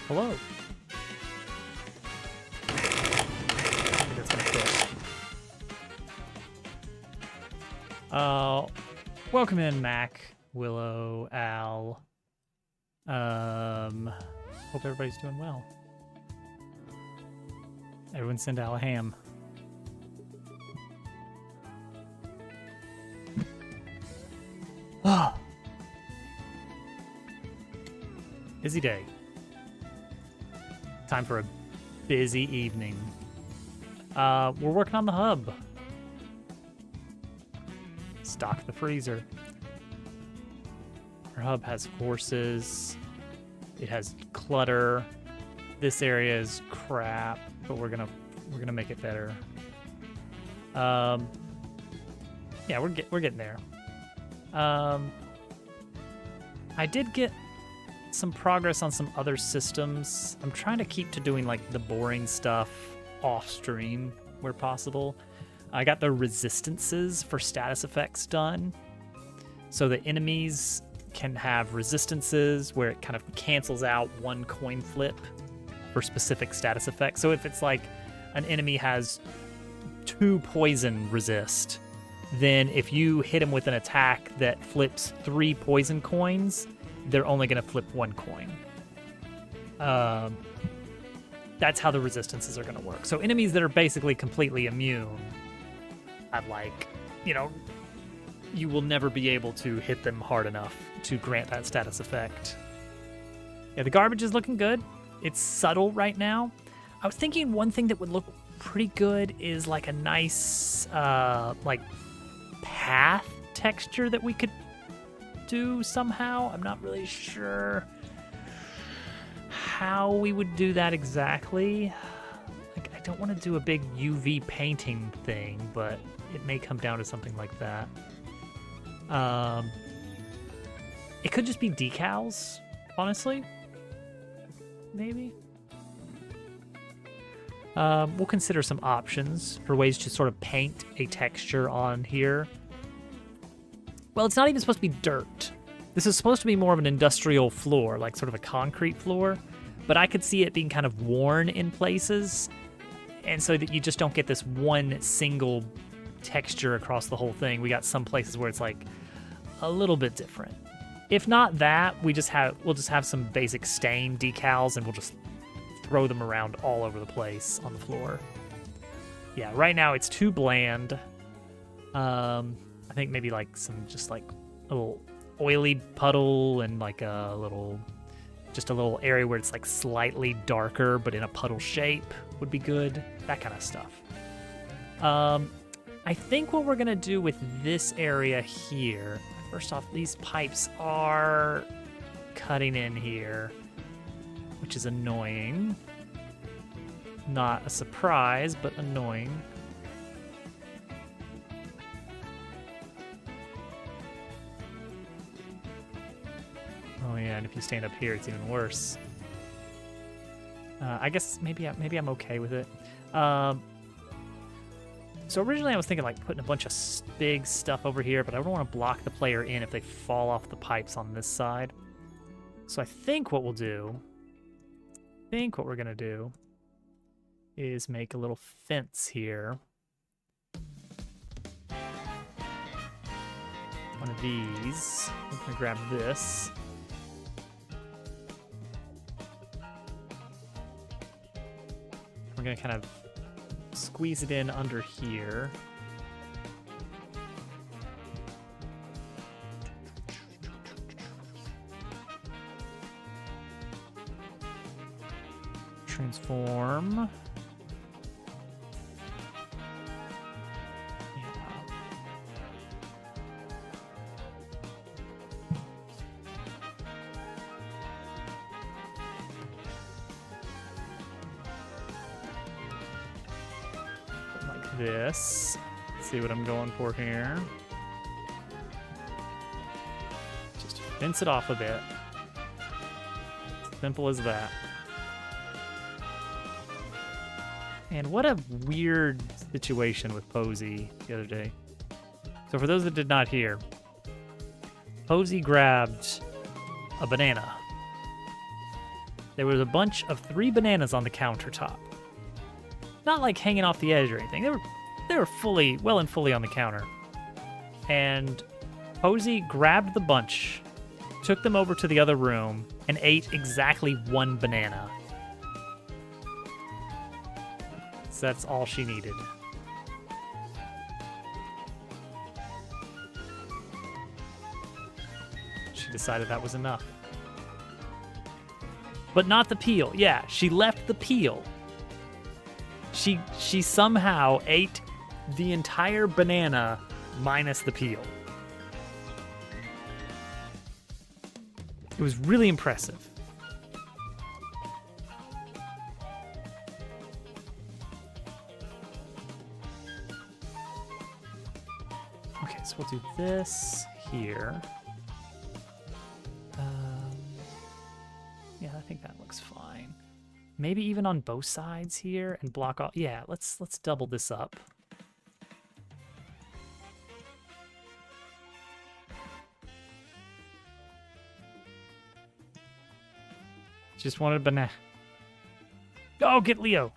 Hello. I think that's gonna fit. Welcome in, Mac, Willow, Al. Hope everybody's doing well. Everyone send Al a ham. Ah. Busy day. Time for a busy evening. We're working on the hub. Stock the freezer. Our hub has horses. It has clutter. This area is crap, but we're gonna make it better. Yeah, we're getting there. I did get some progress on some other systems. I'm trying to keep to doing like the boring stuff off stream where possible. I got the resistances for status effects done. So the enemies can have resistances where it kind of cancels out one coin flip for specific status effects. So if it's like an enemy has 2 poison resist, then if you hit him with an attack that flips 3 poison coins, they're only going to flip 1 coin. That's how the resistances are going to work. So enemies that are basically completely immune, I'd like, you will never be able to hit them hard enough to grant that status effect. Yeah, the garbage is looking good. It's subtle right now. I was thinking one thing that would look pretty good is like a nice, like path texture that we could do somehow. I'm not really sure how we would do that exactly. Like, I don't want to do a big UV painting thing, but it may come down to something like that. It could just be decals, honestly. Maybe. We'll consider some options for ways to sort of paint a texture on here. Well, it's not even supposed to be dirt. This is supposed to be more of an industrial floor, like sort of a concrete floor, but I could see it being kind of worn in places, and so that you just don't get this one single texture across the whole thing. We got some places where it's like a little bit different. If not that, we'll just have some basic stain decals, and we'll just throw them around all over the place on the floor. Yeah, right now it's too bland. I think maybe like some just like a little oily puddle and like a little area where it's like slightly darker but in a puddle shape would be good. That kind of stuff. I think what we're gonna do with this area here, first off, these pipes are cutting in here, which is annoying. Not a surprise, but annoying. Oh yeah, and if you stand up here, it's even worse. I guess maybe I'm okay with it. So originally I was thinking like putting a bunch of big stuff over here, but I don't want to block the player in if they fall off the pipes on this side. So I think what we're gonna do is make a little fence here. One of these. I'm gonna grab this. We're gonna kind of squeeze it in under here. Transform. This. Let's see what I'm going for here. Just fence it off a bit. Simple as that. And what a weird situation with Posey the other day. So for those that did not hear, Posey grabbed a banana there was a bunch of 3 bananas on the countertop. Not like hanging off the edge or anything. They were fully, well and fully on the counter. And Posey grabbed the bunch, took them over to the other room, and ate exactly 1 banana. So that's all she needed. She decided that was enough. But not the peel. Yeah, she left the peel. She somehow ate the entire banana minus the peel. It was really impressive. Okay, so we'll do this here. Yeah, I think that looks fine. Maybe even on both sides here and block off. Yeah, let's double this up. Just wanted a banana. Oh, get Leo.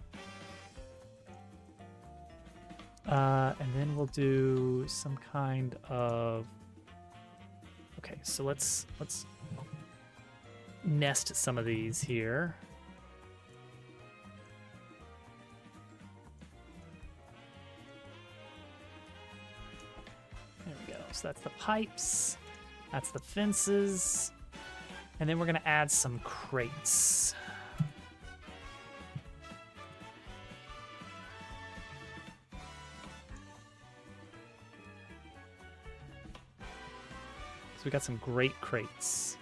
And then we'll do some kind of. Okay, so let's nest some of these here. There we go. So that's the pipes. That's the fences. And then we're going to add some crates. So we got some great crates.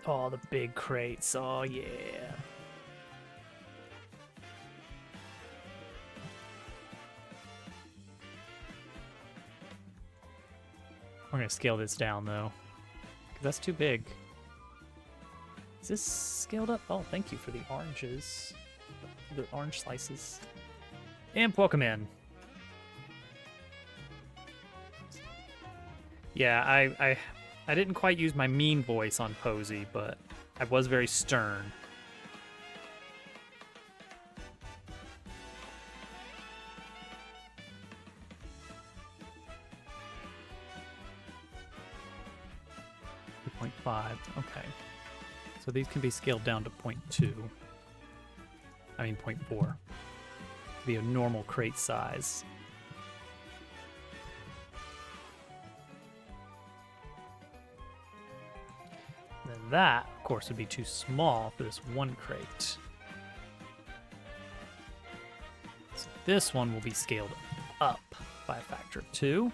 Oh, the big crates. Oh, yeah. We're going to scale this down, though, because that's too big. Is this scaled up? Oh, thank you for the oranges. The orange slices. Imp, welcome in. Yeah, I didn't quite use my mean voice on Posey, but I was very stern. Okay. So these can be scaled down to 0.2. I mean 0.4. Be a normal crate size. Then that, of course, would be too small for this one crate. So this one will be scaled up by a factor of 2.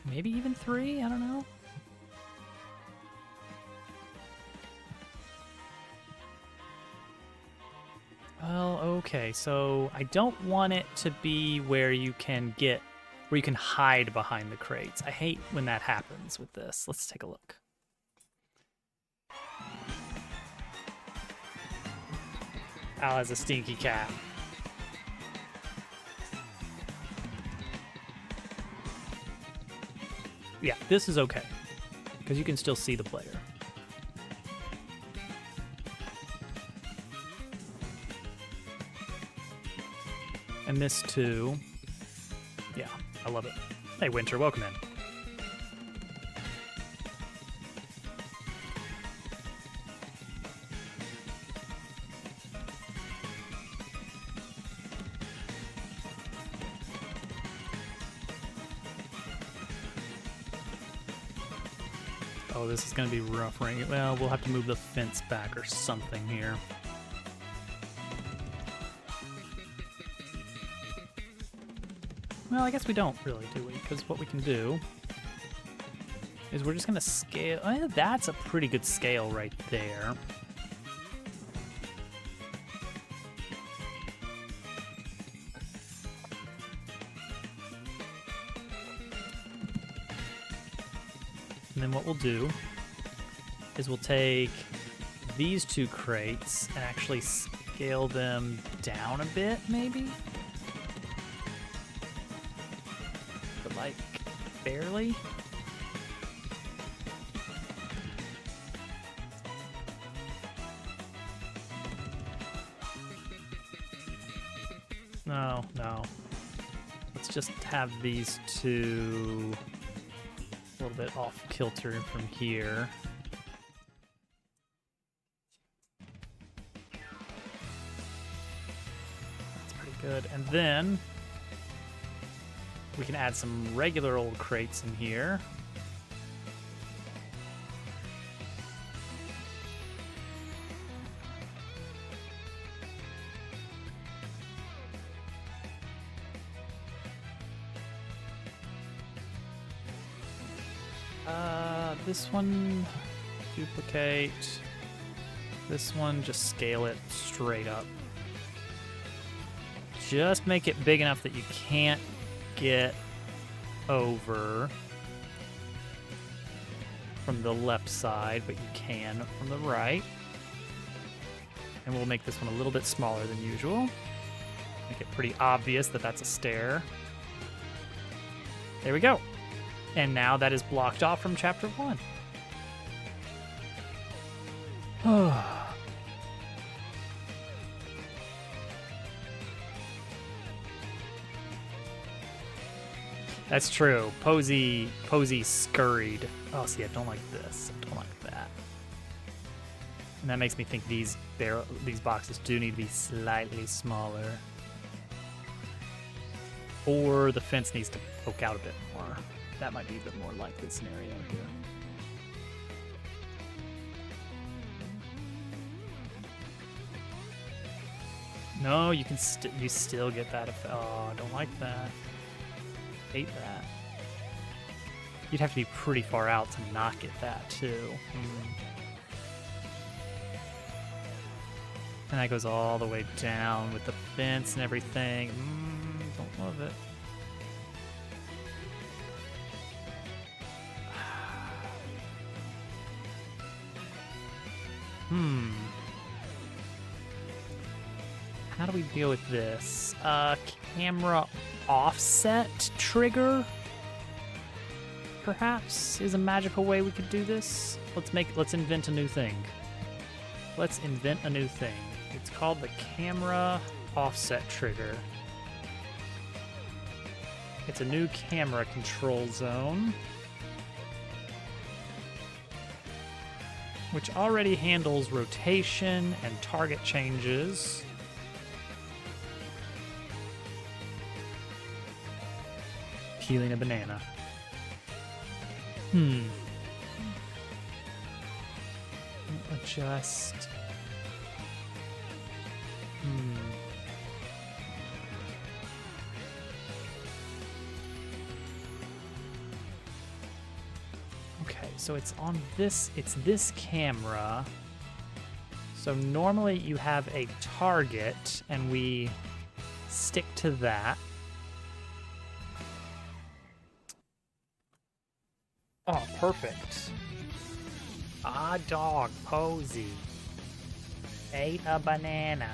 Maybe even 3, I don't know. Well, okay, so I don't want it to be where you can hide behind the crates. I hate when that happens with this. Let's take a look. Al has a stinky cat. Yeah, this is okay, because you can still see the player. And this too. Yeah, I love it. Hey, Winter, welcome in. Oh, this is going to be rough, right? Well, we'll have to move the fence back or something here. Well, I guess we don't really, do we? Because what we can do is we're just going to scale. Oh, that's a pretty good scale right there. And then what we'll do is we'll take these 2 crates and actually scale them down a bit, maybe? But like, barely? No, no. Let's just have these two a little bit off kilter from here. That's pretty good. And then we can add some regular old crates in here. This one, duplicate. This one, just scale it straight up. Just make it big enough that you can't get over from the left side, but you can from the right. And we'll make this one a little bit smaller than usual. Make it pretty obvious that that's a stair. There we go. And now that is blocked off from chapter 1. That's true. Posey scurried. Oh, see, I don't like this. I don't like that. And that makes me think these boxes do need to be slightly smaller. Or the fence needs to poke out a bit more. That might be a bit more likely scenario here. No, you can you still get that effect. Oh, I don't like that. Hate that. You'd have to be pretty far out to not get that too. And that goes all the way down with the fence and everything. Don't love it. How do we deal with this? Camera offset trigger? Perhaps is a magical way we could do this. Let's invent a new thing. Let's invent a new thing. It's called the camera offset trigger. It's a new camera control zone, which already handles rotation and target changes. Peeling a banana. Adjust. Okay, so it's on this, it's this camera. So normally you have a target and we stick to that. Oh, perfect. Ah, dog, Posey. Ate a banana.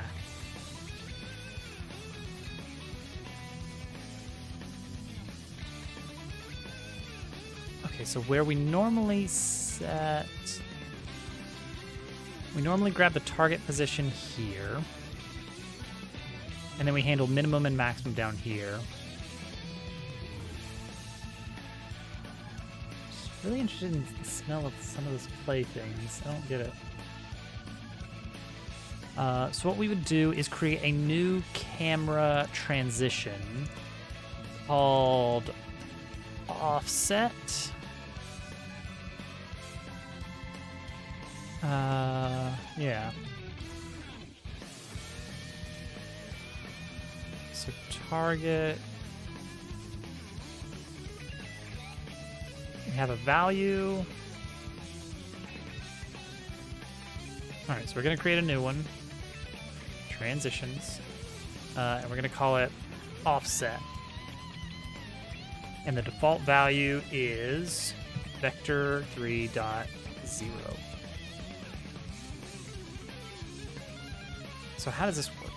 Okay, so where we normally set... We normally grab the target position here. And then we handle minimum and maximum down here. Really interested in the smell of some of those playthings. I don't get it. So what we would do is create a new camera transition called offset. Yeah. So target. We have a value. All right, so we're going to create a new one. Transitions. And we're going to call it offset. And the default value is vector 3.0. So how does this work?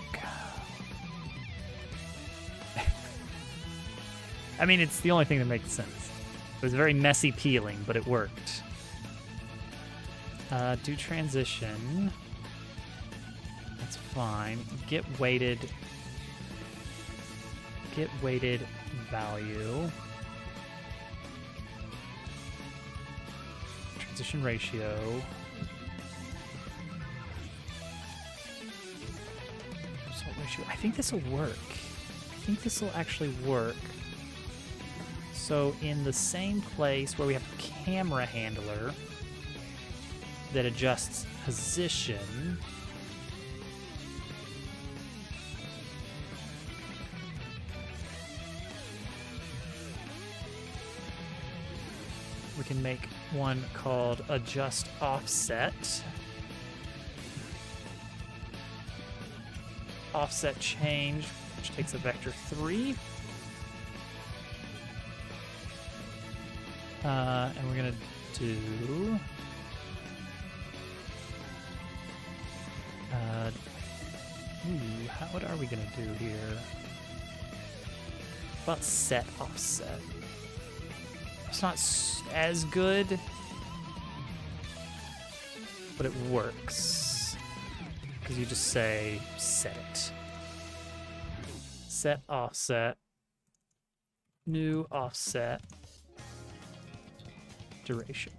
I mean, it's the only thing that makes sense. It was very messy peeling, but it worked. Do transition. That's fine. Get weighted. get weighted value. Transition ratio. Result ratio. I think this will work. I think this will actually work. So in the same place where we have the camera handler that adjusts position, we can make one called adjust offset. Offset change, which takes a vector 3. And we're gonna do what are we gonna do here? About set offset. It's not as good, but it works because you just say set it. Set offset, new offset, duration.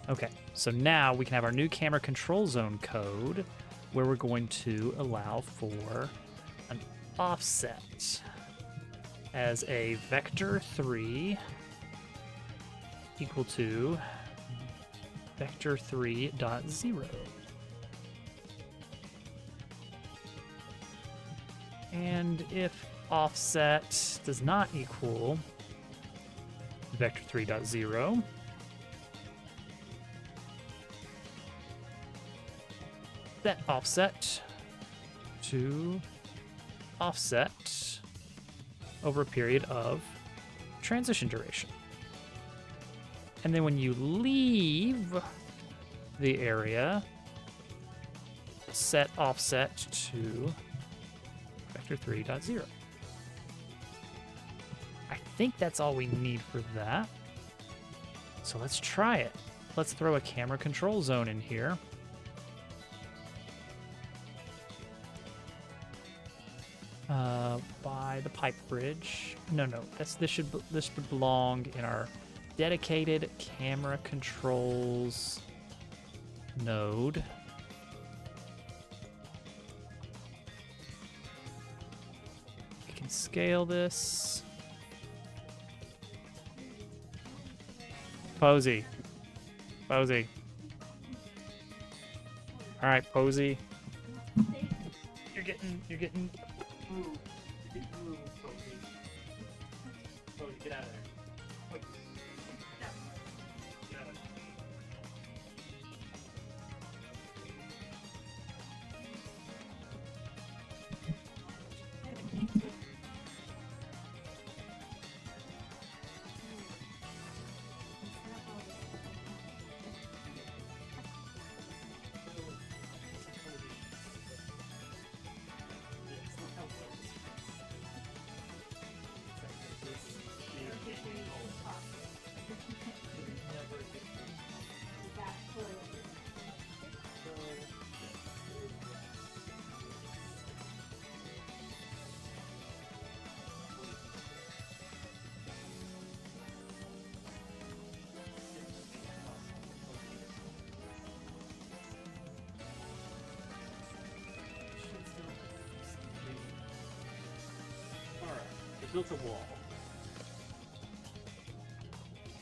Okay, so now we can have our new camera control zone code where we're going to allow for an offset as a vector 3 equal to vector 3.0. And if offset does not equal vector 3.0, set offset to offset over a period of transition duration. And then when you leave the area, set offset to vector 3.0. I think that's all we need for that. So let's try it. Let's throw a camera control zone in here. By the pipe bridge. No, this should belong in our dedicated camera controls node. We can scale this. Posey. All right, Posey. You're getting moved. You're getting moved, Posey. Posey, get out of there. Wait. Get out of there. Built a wall.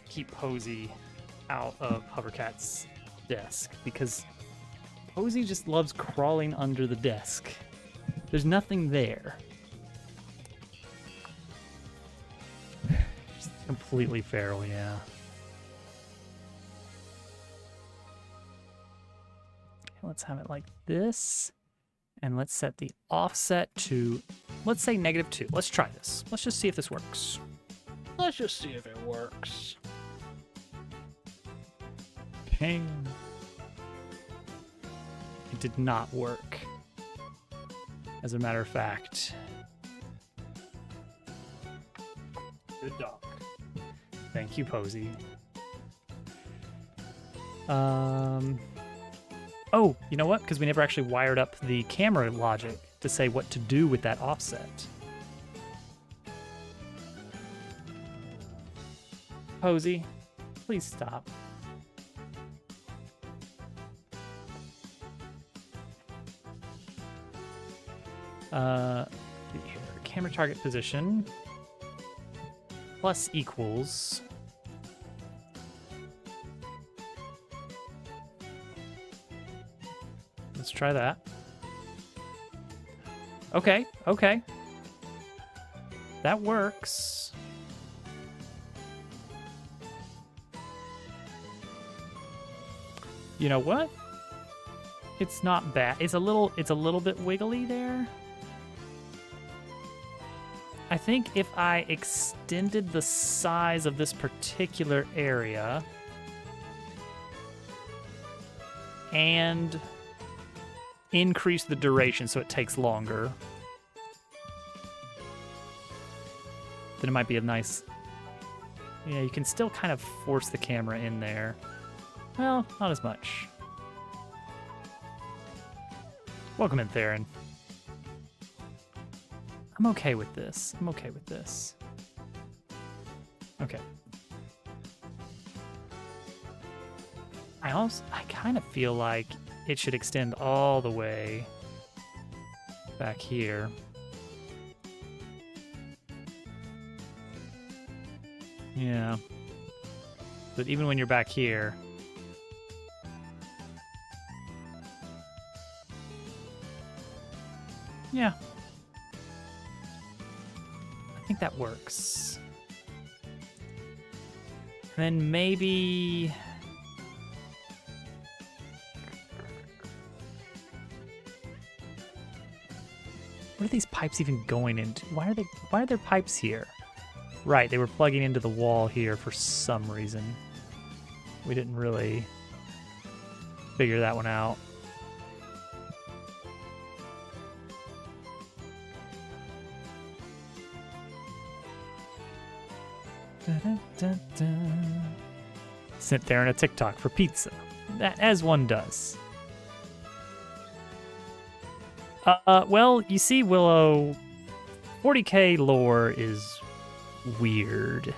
Keep Posey out of Hovercat's desk because Posey just loves crawling under the desk. There's nothing there. Just completely feral, yeah. Let's have it like this. And let's set the offset to, let's say -2. Let's try this. Let's just see if this works. Let's just see if it works. Ping. It did not work. As a matter of fact. Good dog. Thank you, Posey. Oh, you know what? Because we never actually wired up the camera logic to say what to do with that offset. Posey. Please stop. Here, camera target position plus equals. Let's try that. Okay, okay. That works. You know what? It's not bad. It's a little bit wiggly there. I think if I extended the size of this particular area and increase the duration so it takes longer, then it might be a nice... Yeah, you can still kind of force the camera in there. Well, not as much. Welcome in, Theron. I'm okay with this. I'm okay with this. Okay. I kind of feel like it should extend all the way back here. Yeah. But even when you're back here... Yeah. I think that works. And then maybe... What are these pipes even going into? Why are there pipes here? Right, they were plugging into the wall here for some reason. We didn't really figure that one out. Sent there in a TikTok for pizza. That, as one does. Well, you see, Willow, 40k lore is weird.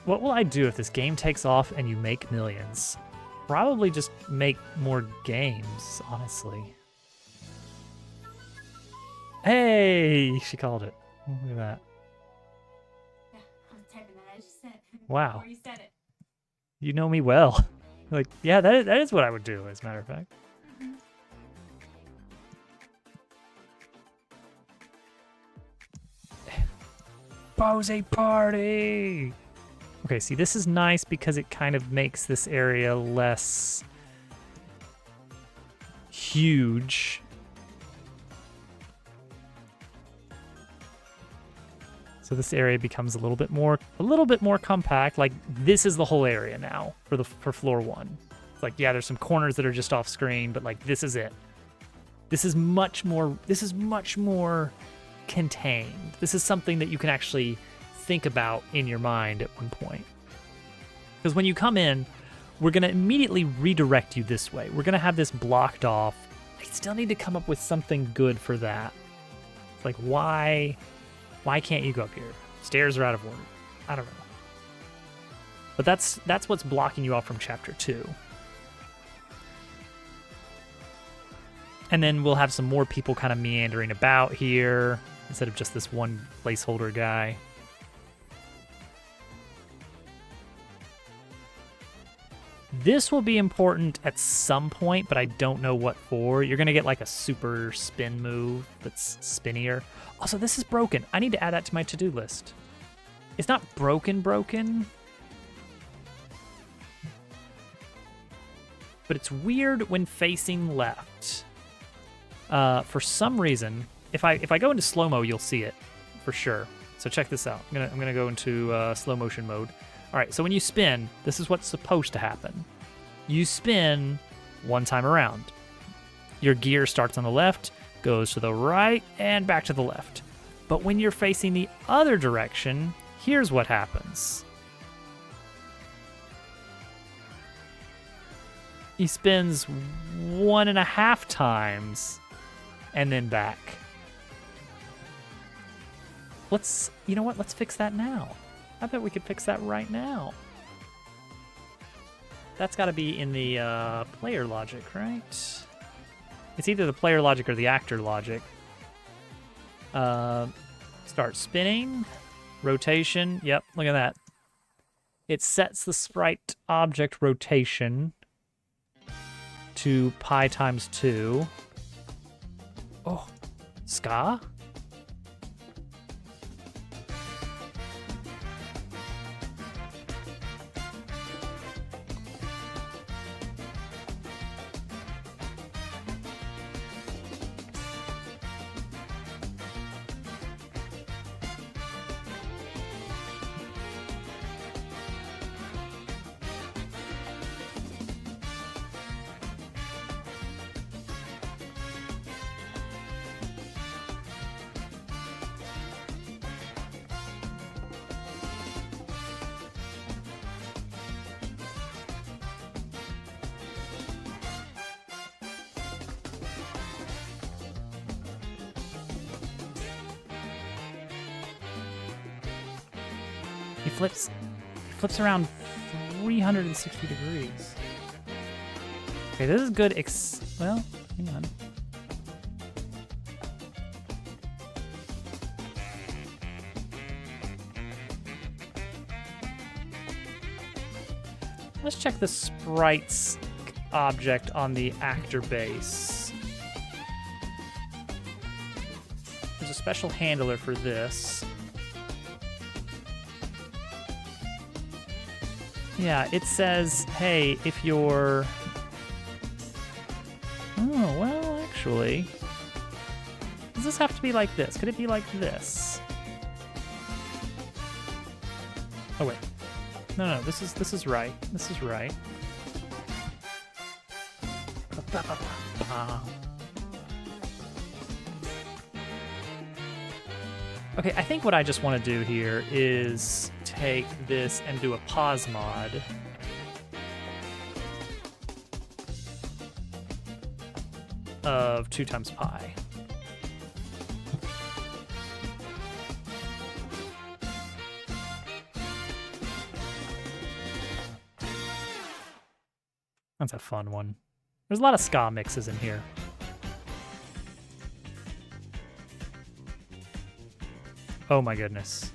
What will I do if this game takes off and you make millions? Probably just make more games, honestly. Hey, she called it. Look at that. Yeah, I was typing that. I just said. Wow. Before you said it. You know me well. Like, yeah, that is what I would do, as a matter of fact. Posey party! Okay, see, this is nice because it kind of makes this area less huge. So this area becomes a little bit more compact. Like, this is the whole area now for floor 1. It's like, yeah, there's some corners that are just off screen, but like, this is it. This is much more contained. This is something that you can actually think about in your mind at one point. Because when you come in, we're going to immediately redirect you this way. We're going to have this blocked off. I still need to come up with something good for that. It's like, why can't you go up here? Stairs are out of order. I don't know. But that's what's blocking you off from chapter 2. And then we'll have some more people kind of meandering about here instead of just this one placeholder guy. This will be important at some point, but I don't know what for. You're going to get like a super spin move that's spinnier. Also, this is broken. I need to add that to my to-do list. It's not broken, but it's weird when facing left. For some reason, if I go into slow-mo, you'll see it for sure. So check this out. I'm gonna go into slow motion mode. All right, so when you spin, this is what's supposed to happen. You spin one time around. Your gear starts on the left, goes to the right, and back to the left. But when you're facing the other direction, here's what happens. He spins 1.5 times and then back. Let's, you know what? Let's fix that now. I bet we could fix that right now. That's got to be in the player logic, right? It's either the player logic or the actor logic. Start spinning. Rotation. Yep, look at that. It sets the sprite object rotation to pi times 2. Oh, ska? He flips around 360 degrees. Okay, this is good. Well, hang on. Let's check the sprites object on the actor base. There's a special handler for this. Yeah, it says, hey, if you're... Oh, well, actually... Does this have to be like this? Could it be like this? Oh, wait. No, this is right. This is right. Okay, I think what I just want to do here is take this and do a pause mod. Of 2 times pi. That's a fun one. There's a lot of ska mixes in here. Oh my goodness.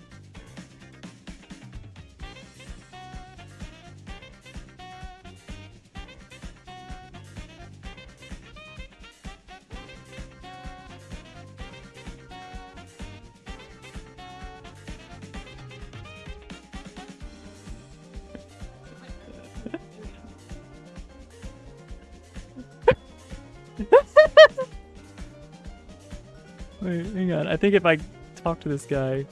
Wait, hang on. I think if I talk to this guy...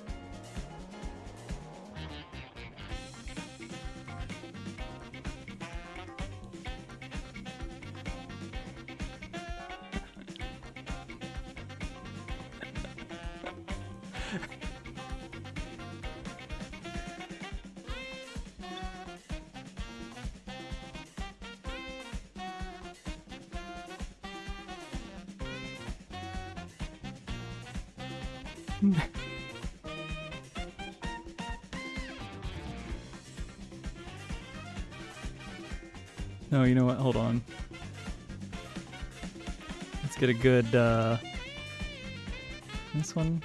No, you know what? Hold on. Let's get a good, this one.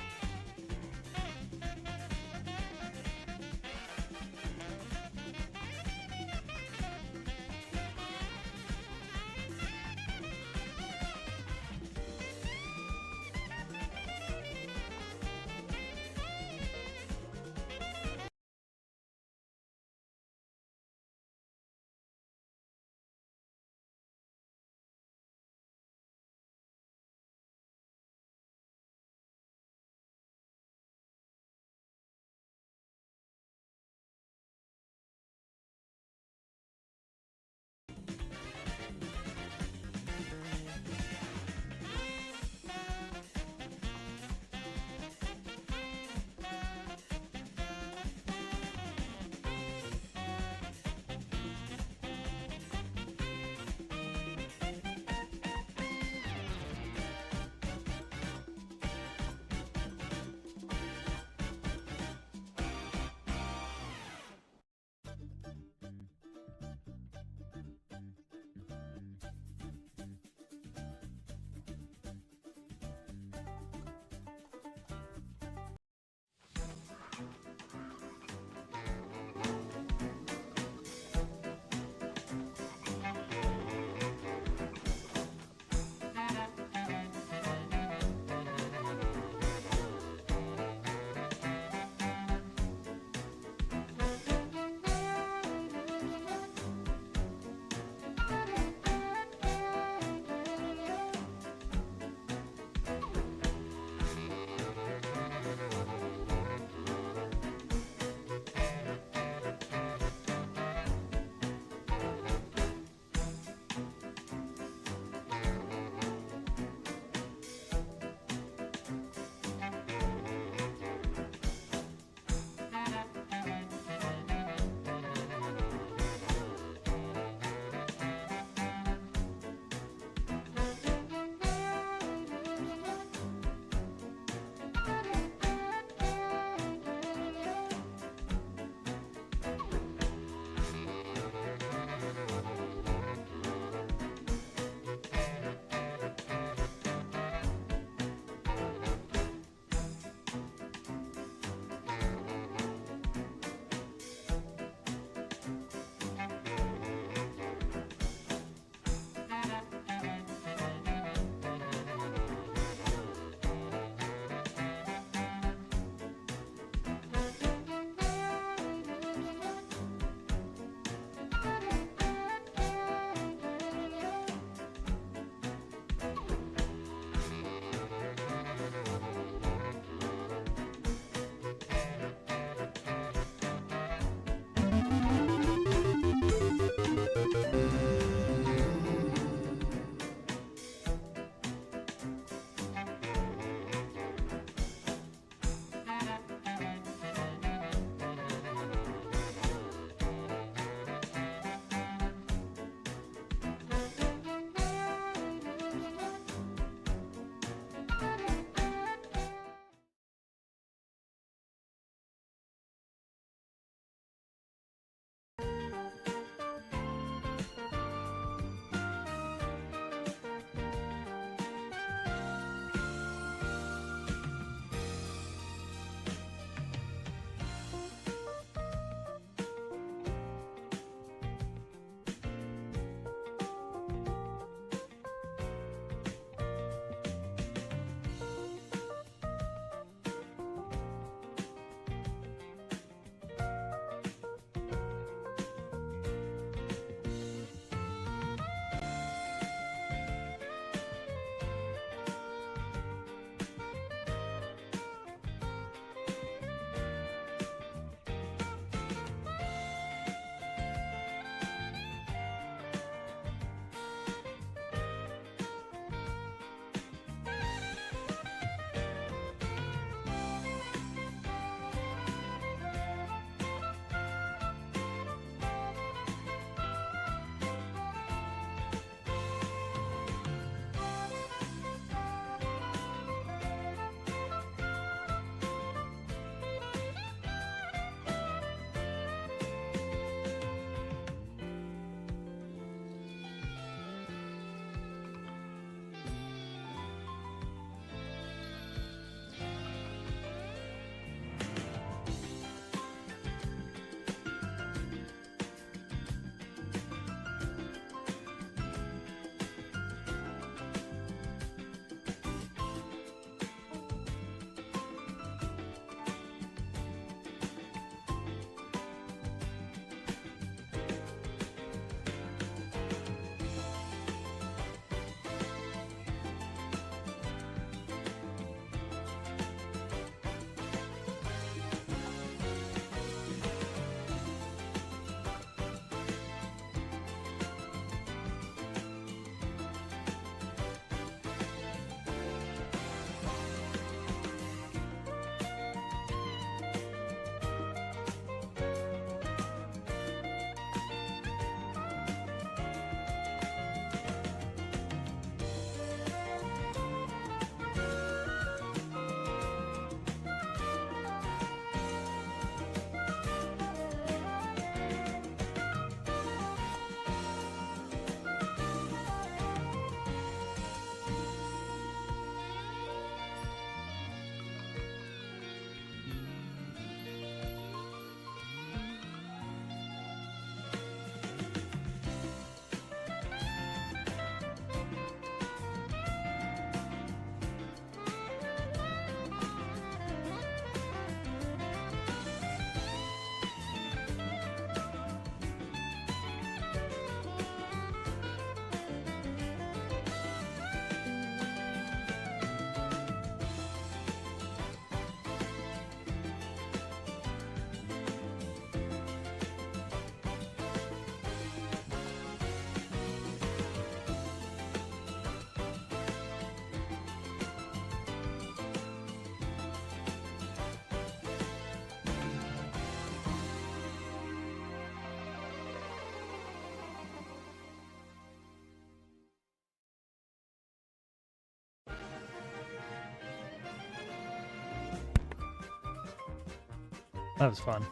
That was fun.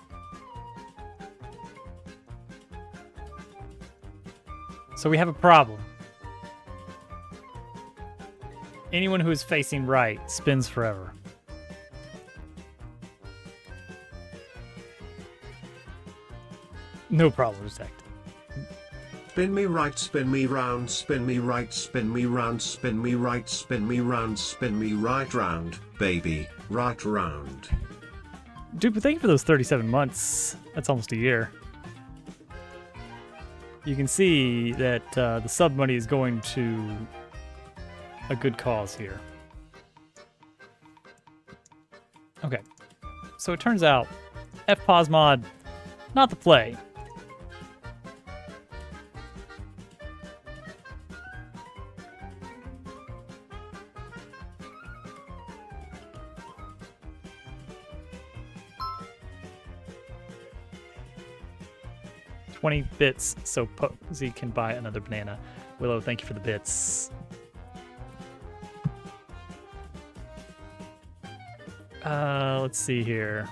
So we have a problem. Anyone who is facing right spins forever. No problem detected. Spin me right, spin me round, spin me right, spin me round, spin me right, spin me round, spin me right round, baby, right round. Dude, but thank you for those 37 months. That's almost a year. You can see that the sub money is going to a good cause here. Okay, so it turns out FPOS mod, not the play. $20 bits so Posey can buy another banana. Willow, thank you for the bits. Let's see here.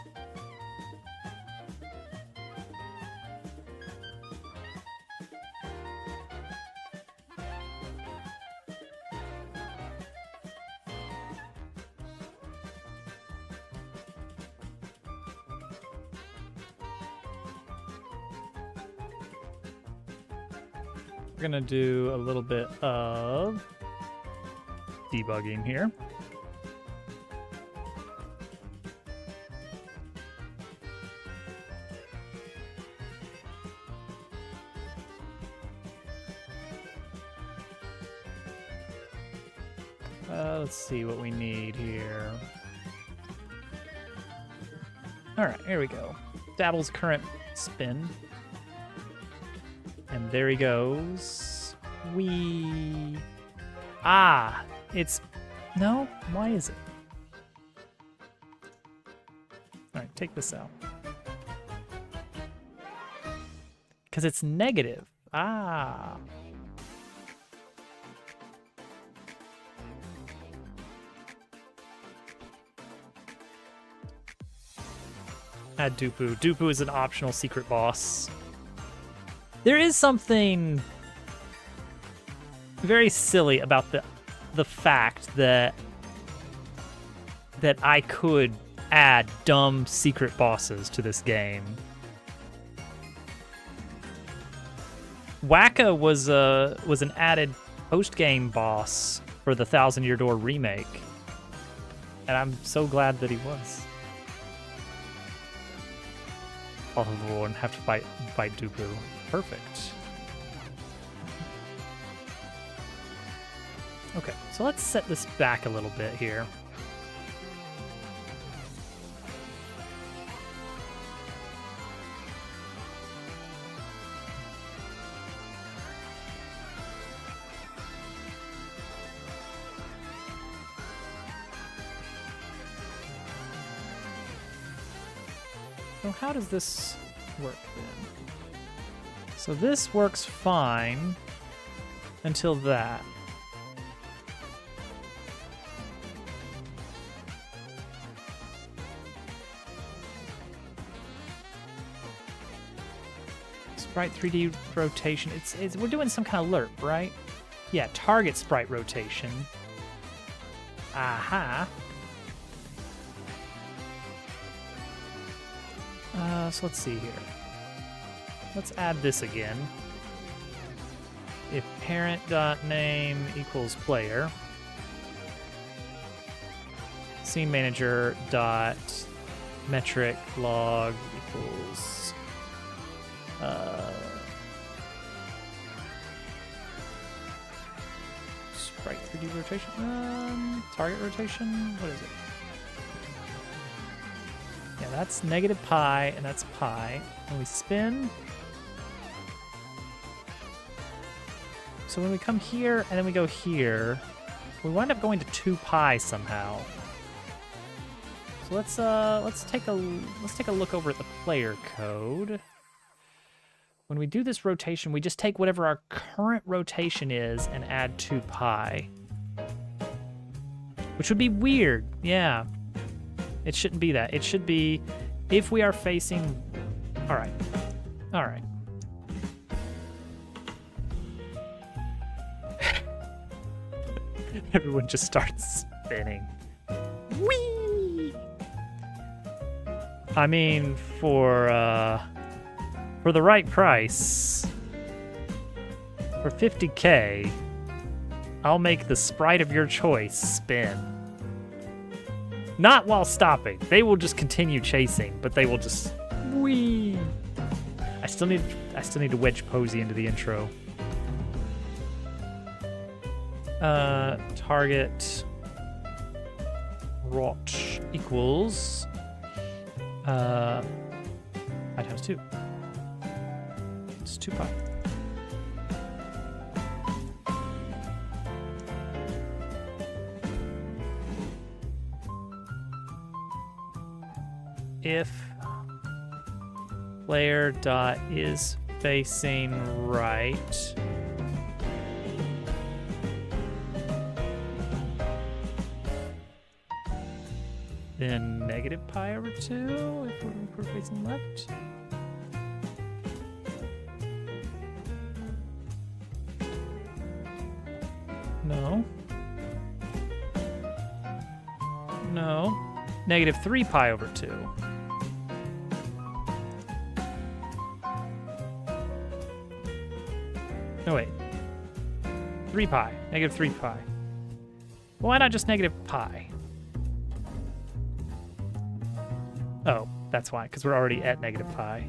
We're gonna do a little bit of debugging here. Let's see what we need here. All right, here we go. Dabble's current spin. And there he goes. It's... No? Why is it? All right, take this out. Because it's negative. Add Dupu. Dupu is an optional secret boss. There is something very silly about the fact that I could add dumb secret bosses to this game. Waka was an added post-game boss for the Thousand Year Door remake, and I'm so glad that he was. Oh, and have to fight Dupu. Perfect. Okay, so let's set this back a little bit here. So how does this work then? So this works fine until that. Sprite 3D rotation. It's we're doing some kind of lerp, right? Yeah, target sprite rotation. Aha. So let's see here. Let's add this again. If parent.name equals player, scene manager dot metric log equals sprite 3D rotation, target rotation. What is it? Yeah, that's negative pi, and that's pi. And we spin. So when we come here and then we go here, we wind up going to 2 pi somehow. So let's take a look over at the player code. When we do this rotation, we just take whatever our current rotation is and add 2 pi. Which would be weird, yeah. It shouldn't be that. It should be If we are facing... All right. All right. Everyone just starts spinning. Whee! I mean, for the right price, for 50K, I'll make the sprite of your choice spin. Not while stopping. They will just continue chasing, but they will just whee. I still need to wedge Posey into the intro. Target rot equals pi times 2. It's 2 pi. If player dot is facing right, then negative pi over 2 if we're facing left. No. No. Negative 3 pi over 2. No, wait. 3 pi. Negative 3 pi. Why not just negative pi? Oh, that's why, because we're already at negative pi.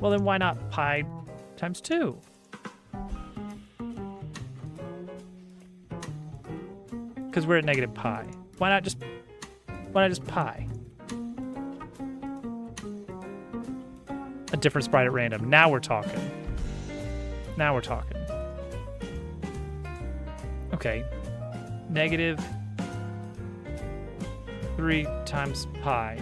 Well, then why not pi times 2? Because we're at negative pi. Why not just pi? A different sprite at random. Now we're talking. Now we're talking. Okay. Negative 3 times pi.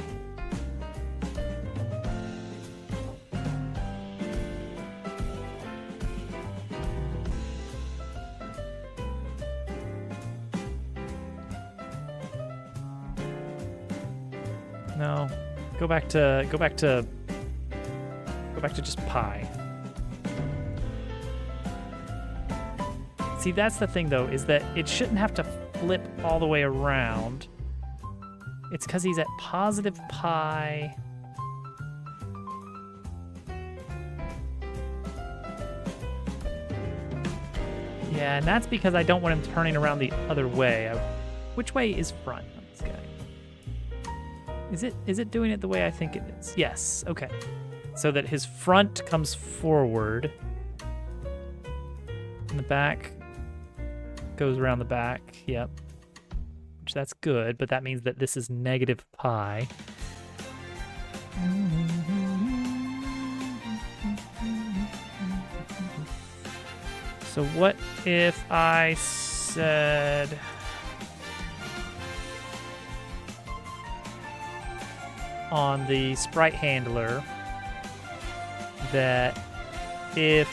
No. Go back to just pi. See, that's the thing though, is that it shouldn't have to flip all the way around. It's because he's at positive pi. Yeah, and that's because I don't want him turning around the other way. Which way is front on this guy? Is it doing it the way I think it is? Yes, okay. So that his front comes forward. And the back goes around the back, yep. Which that's good, but that means that this is negative pi. So what if I said... on the sprite handler that if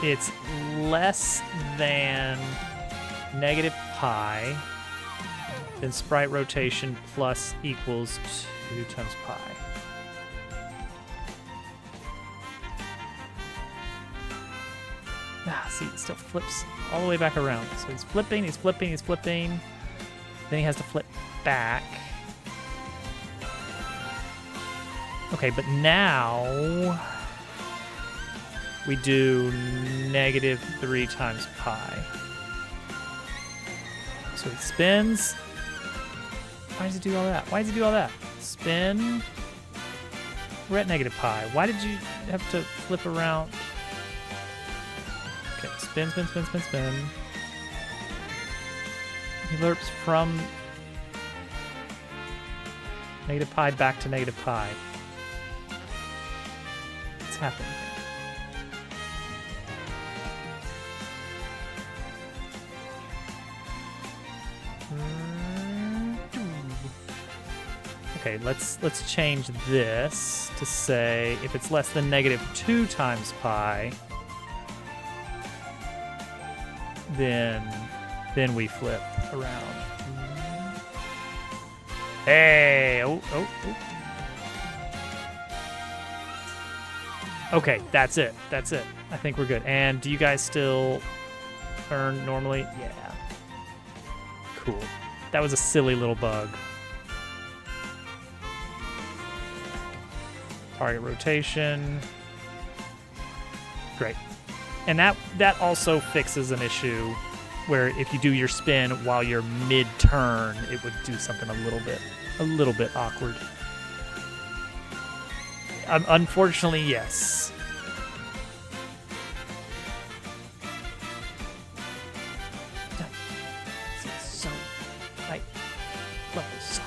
it's less than negative pi, then sprite rotation plus equals 2 times pi. See, it still flips all the way back around. So he's flipping, he's flipping, he's flipping. Then he has to flip back. Okay, but now we do negative 3 times pi. So he spins. Why does he do all that? Why does he do all that? Spin. We're at negative pi. Why did you have to flip around? Okay, spin, spin, spin, spin, spin. He lerps from negative pi back to negative pi. What's happening? Okay, let's change this to say if it's less than negative 2 times pi, then we flip around. Hey! Oh, oh, oh. Okay, that's it. That's it. I think we're good. And do you guys still earn normally? Yeah. Cool. That was a silly little bug. Target rotation. Great. And that also fixes an issue where if you do your spin while you're mid-turn, it would do something a little bit awkward. Unfortunately, yes. So, I love this song.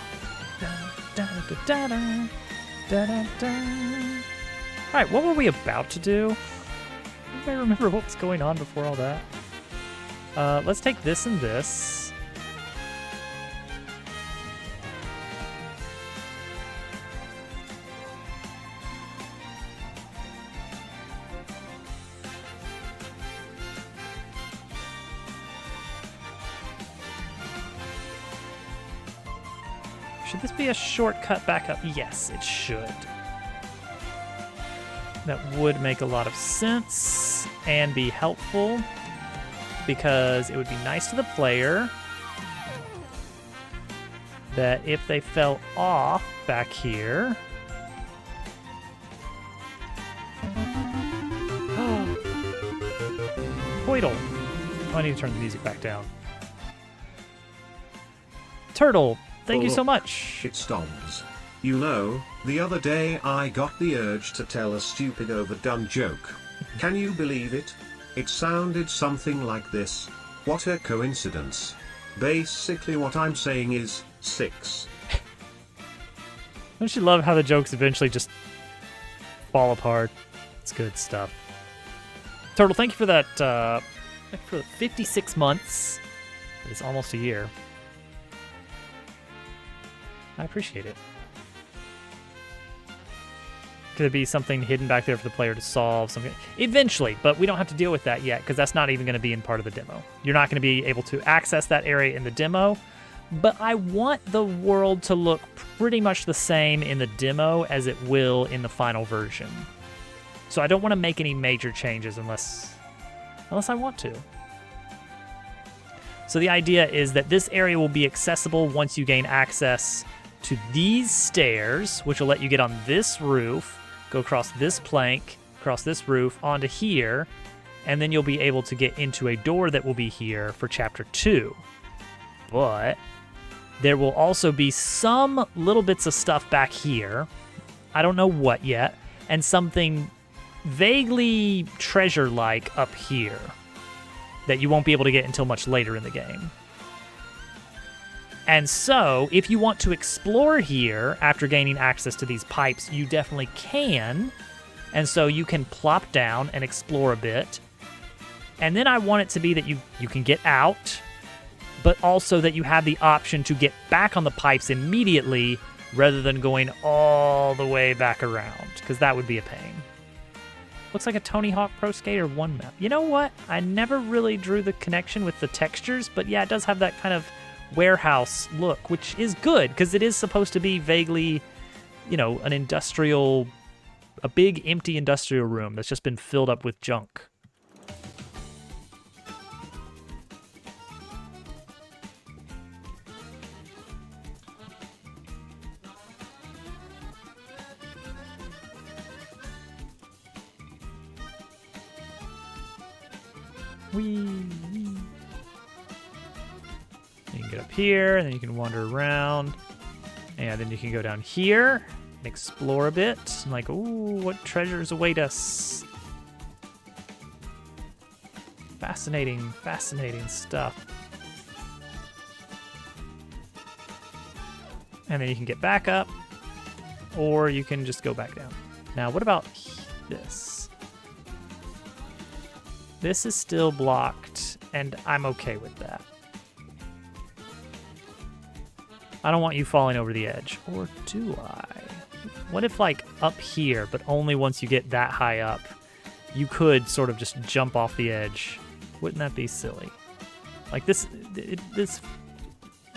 All right, what were we about to do? I remember what was going on before all that. Let's take this and this. Should this be a shortcut back up? Yes, it should. That would make a lot of sense and be helpful because it would be nice to the player that if they fell off back here. Poidle. Oh, I need to turn the music back down. Turtle. Thank you so much. It's Doms. You know, the other day I got the urge to tell a stupid overdone joke. Can you believe it? It sounded something like this. What a coincidence. Basically what I'm saying is, 6. Don't you love how the jokes eventually just fall apart? It's good stuff. Turtle, thank you for that, thank you for the 56 months. It's almost a year. I appreciate it. Could it be something hidden back there for the player to solve? Something eventually, but we don't have to deal with that yet because that's not even going to be in part of the demo. You're not going to be able to access that area in the demo, but I want the world to look pretty much the same in the demo as it will in the final version. So I don't want to make any major changes unless I want to. So the idea is that this area will be accessible once you gain access to these stairs, which will let you get on this roof, go across this plank, across this roof, onto here, and then you'll be able to get into a door that will be here for Chapter 2. But there will also be some little bits of stuff back here. I don't know what yet, and something vaguely treasure-like up here that you won't be able to get until much later in the game. And so, if you want to explore here after gaining access to these pipes, you definitely can. And so you can plop down and explore a bit. And then I want it to be that you can get out, but also that you have the option to get back on the pipes immediately rather than going all the way back around, because that would be a pain. Looks like a Tony Hawk Pro Skater 1 map. You know what? I never really drew the connection with the textures, but yeah, it does have that kind of warehouse look, which is good because it is supposed to be vaguely, you know, a big empty industrial room that's just been filled up with junk. Whee! You can get up here, and then you can wander around. And then you can go down here and explore a bit. I'm like, ooh, what treasures await us? Fascinating, fascinating stuff. And then you can get back up, or you can just go back down. Now, what about this? This is still blocked, and I'm okay with that. I don't want you falling over the edge. Or do I? What if, like, up here, but only once you get that high up, you could sort of just jump off the edge? Wouldn't that be silly? Like, this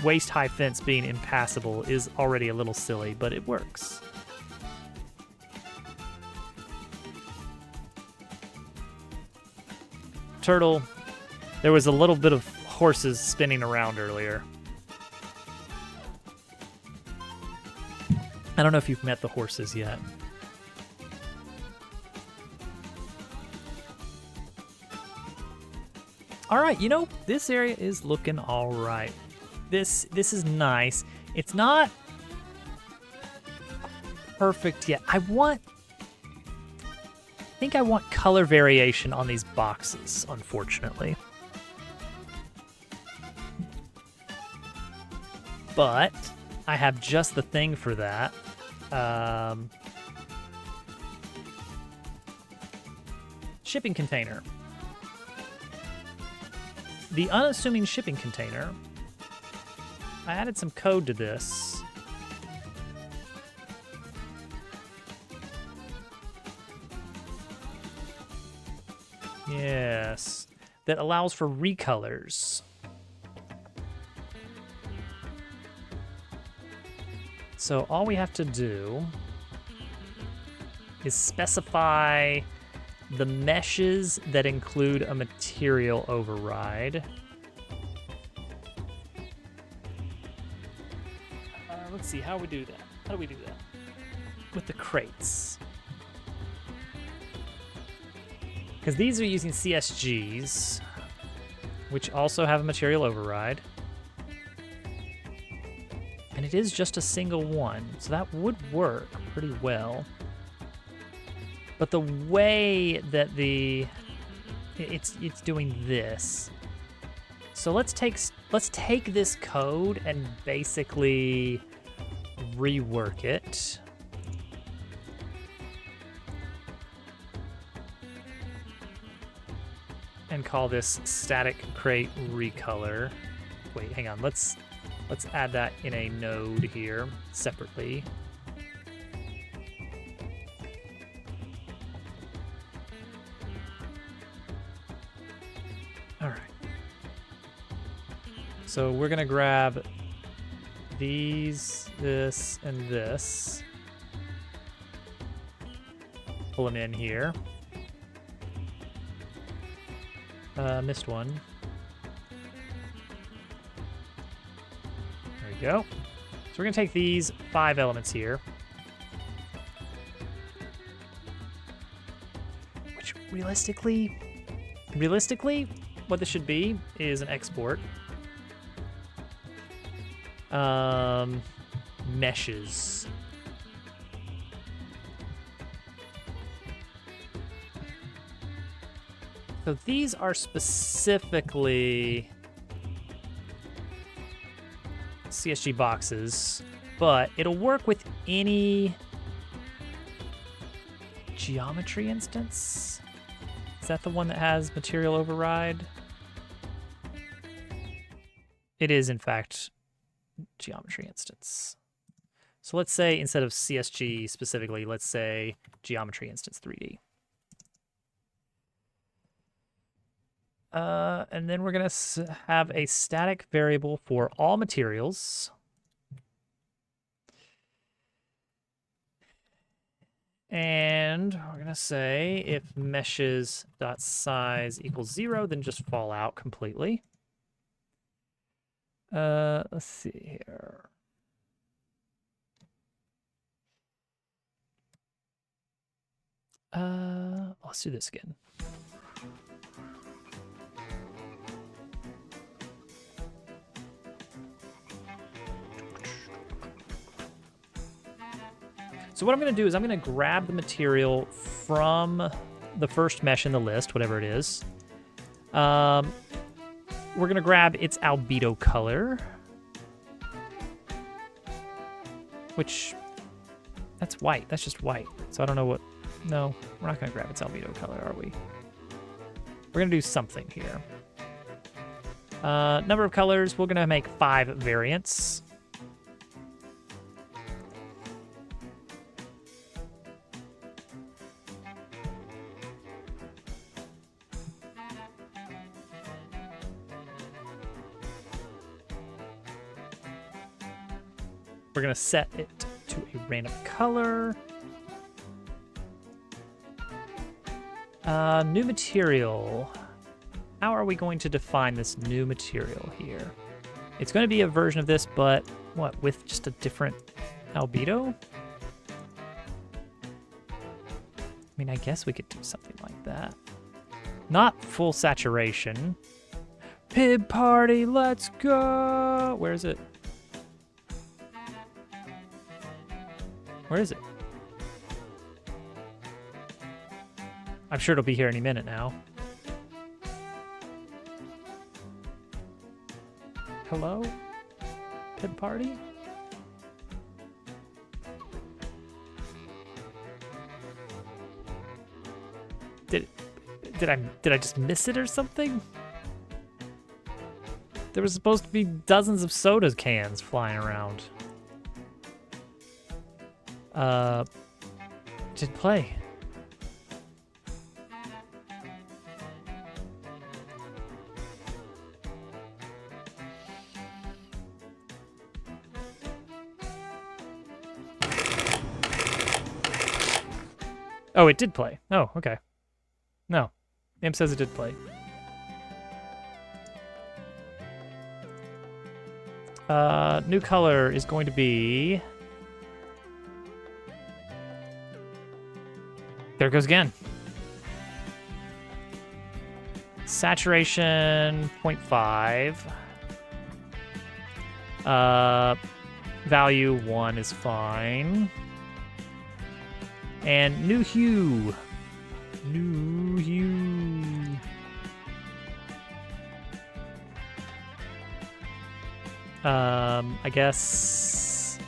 waist-high fence being impassable is already a little silly, but it works. Turtle, there was a little bit of horses spinning around earlier. I don't know if you've met the horses yet. All right, you know, this area is looking all right. This is nice. It's not perfect yet. I think I want color variation on these boxes, unfortunately. But I have just the thing for that. Shipping container. The unassuming shipping container. I added some code to this. Yes. That allows for recolors. So all we have to do is specify the meshes that include a material override. Let's see how we do that. How do we do that? With the crates. Because these are using CSGs, which also have a material override. And it is just a single one, so that would work pretty well. But the way that it's doing this. So let's take this code and basically rework it. And call this static crate recolor. Wait, hang on. Let's add that in a node here separately. All right. So we're gonna grab these, this, and this. Pull them in here. Missed one. There we go. So we're gonna take these 5 elements here. Which realistically, what this should be is an export. Meshes. So these are specifically CSG boxes, but it'll work with any geometry instance. Is that the one that has material override? It is, in fact, geometry instance. So let's say instead of CSG specifically, let's say geometry instance 3D. And then we're going to have a static variable for all materials. And we're going to say if meshes.size equals 0, then just fall out completely. Let's see here. Let's do this again. So what I'm going to do is I'm going to grab the material from the first mesh in the list, whatever it is. We're going to grab its albedo color, which, that's white. That's just white. So I don't know what, no, we're not going to grab its albedo color, are we? We're going to do something here. Number of colors, we're going to make 5 variants. We're gonna set it to a random color. New material. How are we going to define this new material here? It's going to be a version of this, but what, with just a different albedo? I mean, I guess we could do something like that. Not full saturation. Pib party, let's go! Where is it? Where is it? I'm sure it'll be here any minute now. Hello? Pib party? Did I just miss it or something? There was supposed to be dozens of soda cans flying around. Did play. Oh, it did play. Oh, okay. No. Imp says it did play. New color is going to be... There it goes again. Saturation 0.5. Value 1 is fine. And new hue. New hue. I guess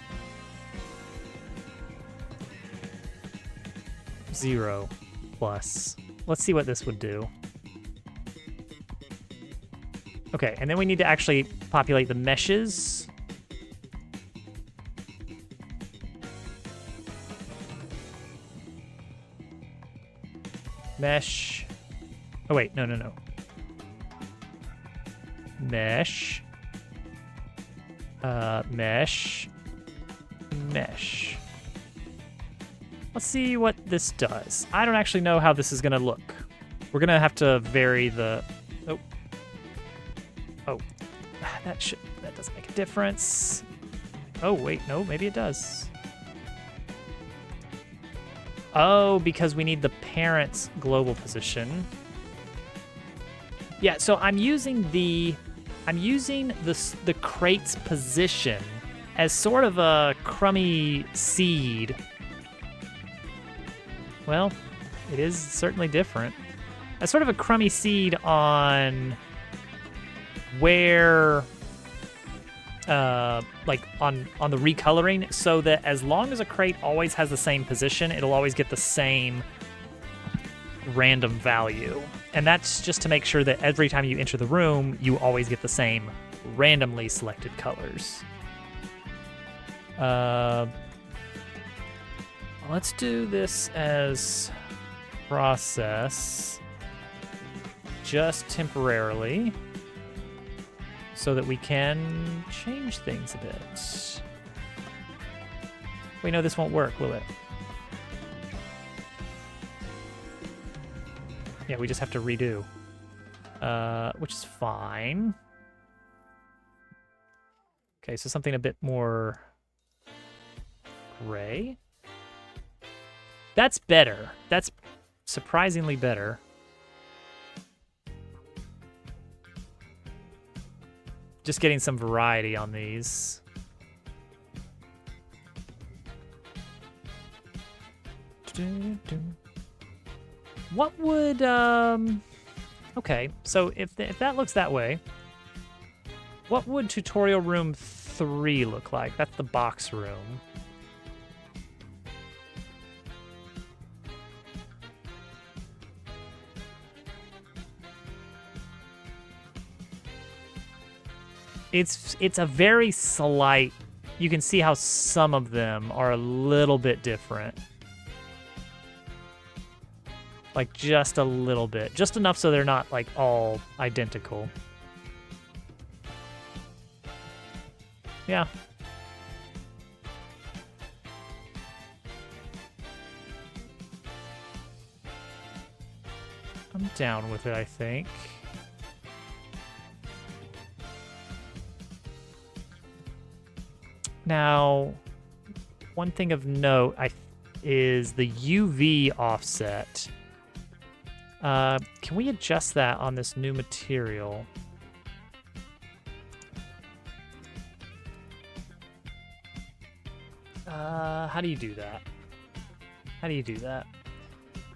0 plus. Let's see what this would do. Okay, and then we need to actually populate the meshes. Mesh. Oh, wait, no. Mesh. Mesh. Mesh. Let's see what this does. I don't actually know how this is gonna look. We're gonna have to vary the... Oh. That doesn't make a difference. Oh, wait, no, maybe it does. Oh, because we need the parent's global position. Yeah, so I'm using the crate's position as sort of a crummy seed. Well, it is certainly different. As sort of a crummy seed on where like on the recoloring, so that as long as a crate always has the same position, it'll always get the same random value. And that's just to make sure that every time you enter the room, you always get the same randomly selected colors. Let's do this as process just temporarily, so that we can change things a bit. We know this won't work, will it? Yeah, we just have to redo. Which is fine. Okay, so something a bit more gray. That's better. That's surprisingly better. Just getting some variety on these. What would, okay, so if that looks that way, what would tutorial room 3 look like? That's the box room. It's a very slight, you can see how some of them are a little bit different. Like just a little bit. Just enough so they're not like all identical. Yeah. I'm down with it, I think. Now, one thing of note is the UV offset. Can we adjust that on this new material? How do you do that? How do you do that?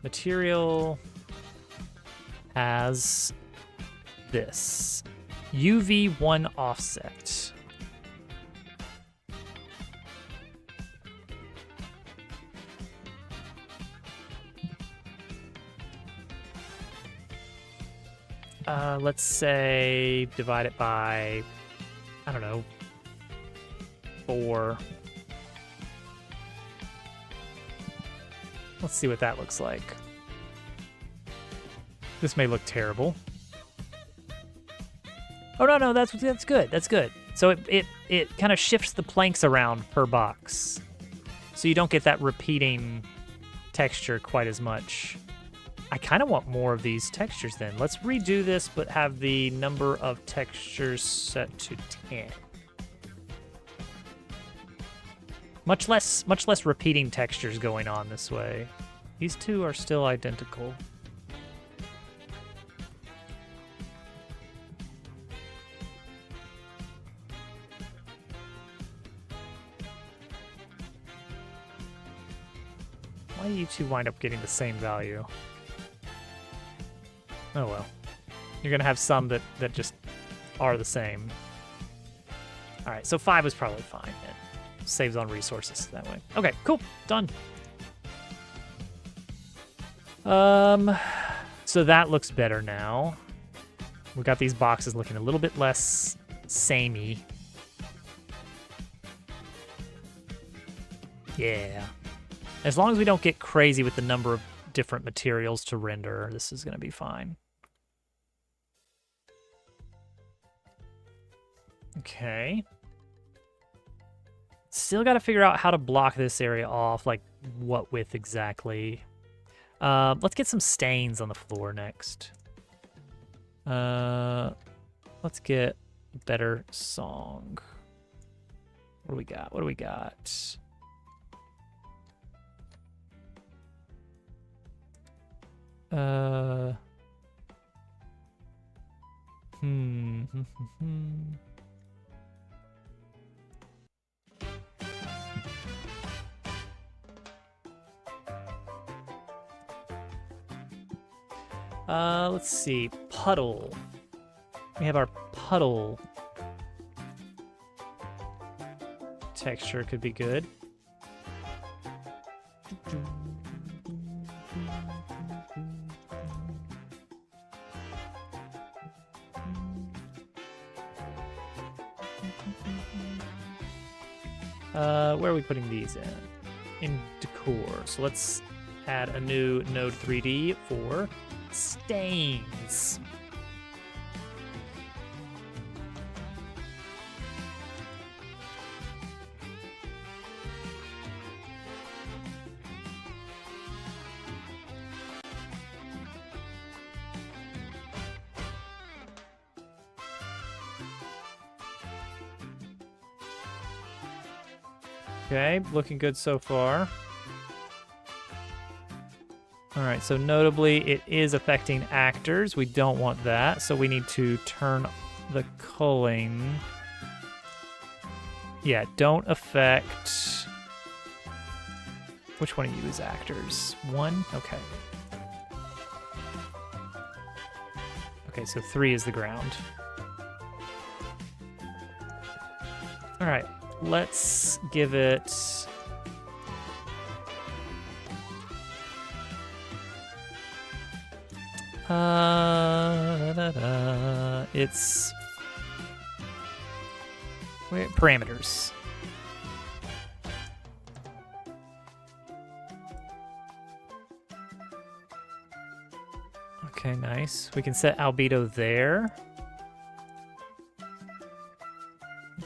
Material as this. UV1 offset. Let's say divide it by, I don't know, 4. Let's see what that looks like. This may look terrible. Oh, no, that's good. That's good. So it kind of shifts the planks around per box. So you don't get that repeating texture quite as much. I kind of want more of these textures then. Let's redo this, but have the number of textures set to 10. Much less repeating textures going on this way. These two are still identical. Why do you two wind up getting the same value? Oh well. You're gonna have some that just are the same. Alright, so 5 was probably fine. It saves on resources that way. Okay, cool. Done. So that looks better now. We've got these boxes looking a little bit less samey. Yeah. As long as we don't get crazy with the number of different materials to render, this is going to be fine. Okay. Still got to figure out how to block this area off, like what width exactly. Let's get some stains on the floor next. Let's get a better song. What do we got? What do we got? Let's see. Puddle. We have our puddle texture could be good. Where are we putting these in? In decor. So let's add a new node 3D for stains. Okay, looking good so far. All right, so notably it is affecting actors. We don't want that, so we need to turn the culling. Yeah, don't affect... Which one of you is actors? 1? Okay. Okay, so 3 is the ground. All right. Let's give it... It's... Wait, parameters. Okay, nice. We can set albedo there.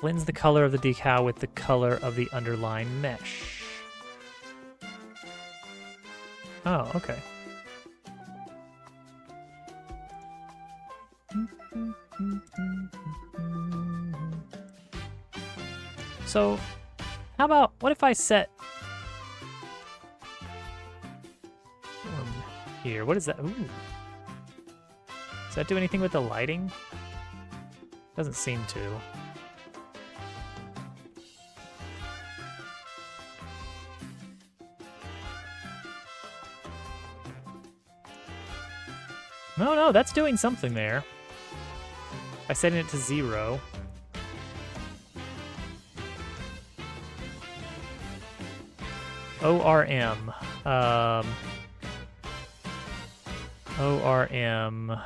Blends the color of the decal with the color of the underlying mesh. Oh, okay. So, how about, what if I set here? What is that? Ooh. Does that do anything with the lighting? Doesn't seem to. No, that's doing something there. By setting it to 0. ORM. ORM.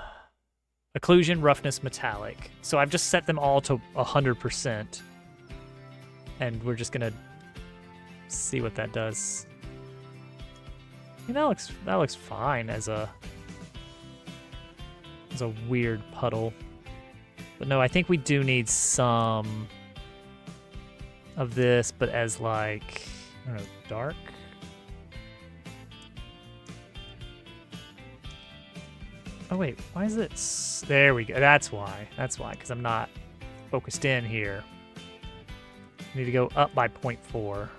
Occlusion, roughness, metallic. So I've just set them all to 100%. And we're just gonna see what that does. I mean, that looks fine as a weird puddle. But no, I think we do need some of this, but as like, I don't know, dark? Oh wait, why is it? There we go. That's why. That's why, because I'm not focused in here. I need to go up by 0.4.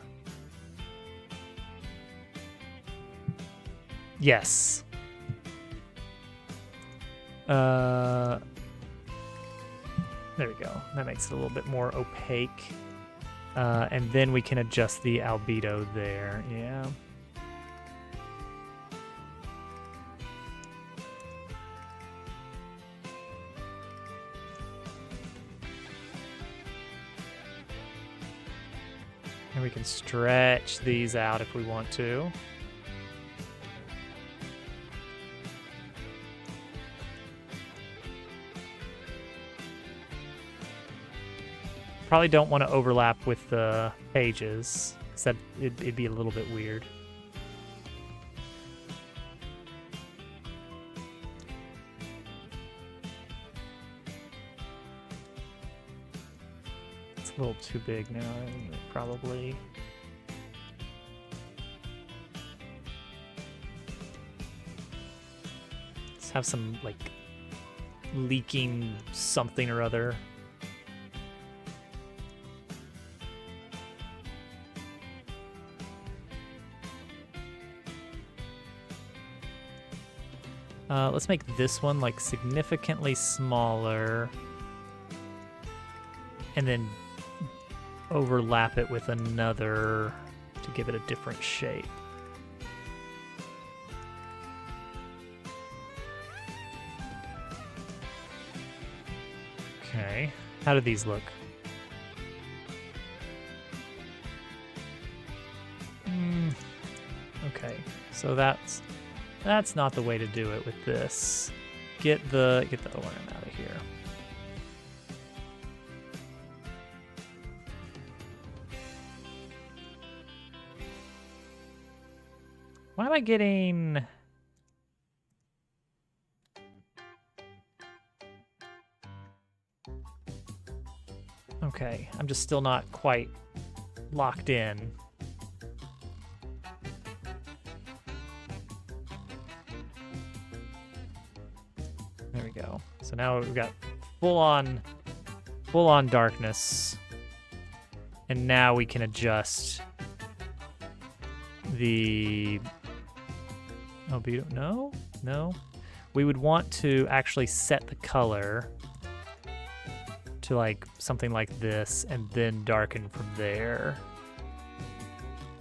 Yes. There we go. That makes it a little bit more opaque. And then we can adjust the albedo there. Yeah. And we can stretch these out if we want to. Probably don't want to overlap with the pages, because it'd be a little bit weird. It's a little too big now, probably. Let's have some, like, leaking something or other. Let's make this one like significantly smaller and then overlap it with another to give it a different shape. Okay, how do these look? Okay, so that's not the way to do it with this. Get the ORM out of here. Why am I getting... Okay, I'm just still not quite locked in. There we go. So now we've got full on darkness. And now we can adjust the albedo. No. We would want to actually set the color to like something like this and then darken from there.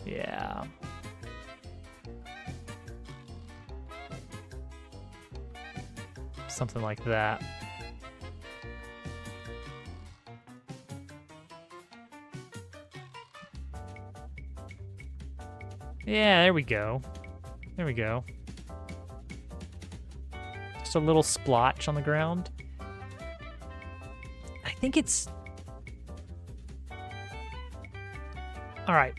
Yeah. Something like that. Yeah, there we go. There we go. Just a little splotch on the ground. I think it's... All right.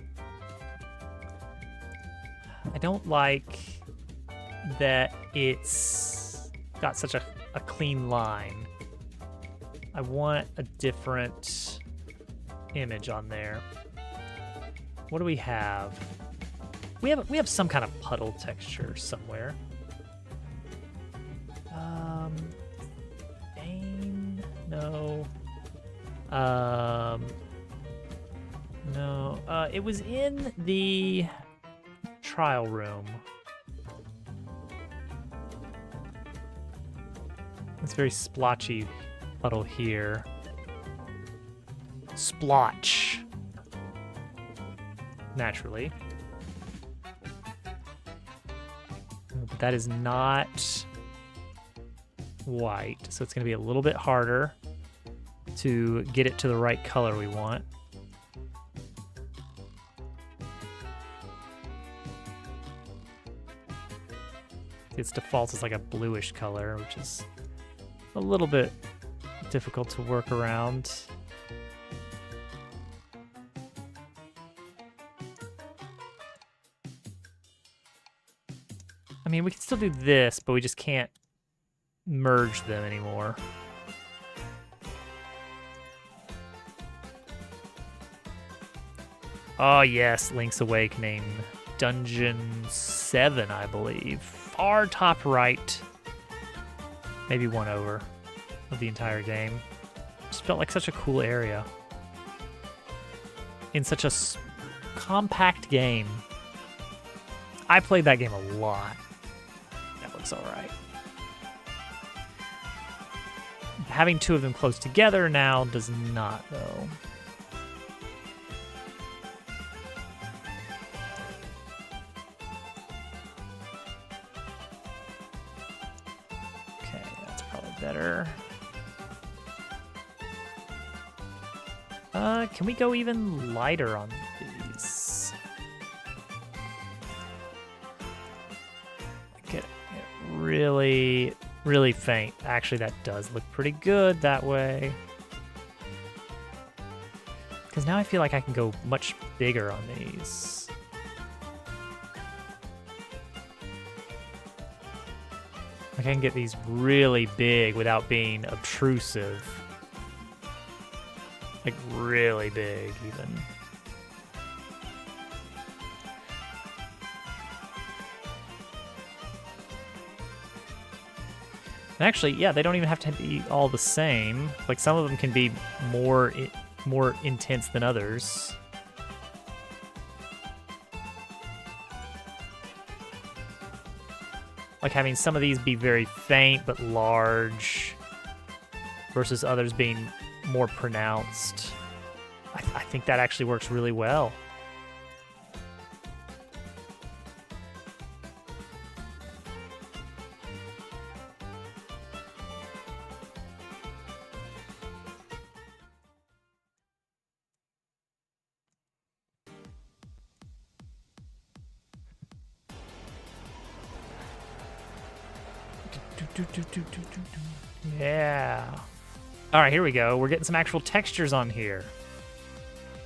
I don't like that it's got such a clean line. I want a different image on there. What do we have? We have some kind of puddle texture somewhere. Bane. No. No. It was in the trial room. It's very splotchy puddle here. Splotch. Naturally. But that is not white, so it's going to be a little bit harder to get it to the right color we want. Its default is like a bluish color, which is a little bit difficult to work around. I mean, we can still do this, but we just can't merge them anymore. Oh yes, Link's Awakening. Dungeon 7, I believe. Far top right. Maybe one over of the entire game. Just felt like such a cool area. In such a compact game. I played that game a lot. That looks alright. Having two of them close together now does not, though. Okay, that's probably better. Can we go even lighter on these? Get really, really faint. Actually, that does look pretty good that way. Because now I feel like I can go much bigger on these. Like I can get these really big without being obtrusive. Like really big even. And actually, yeah, they don't even have to be all the same. Like some of them can be more intense than others. Like having some of these be very faint but large versus others being more pronounced. I think that actually works really well. Yeah. All right, here we go. We're getting some actual textures on here.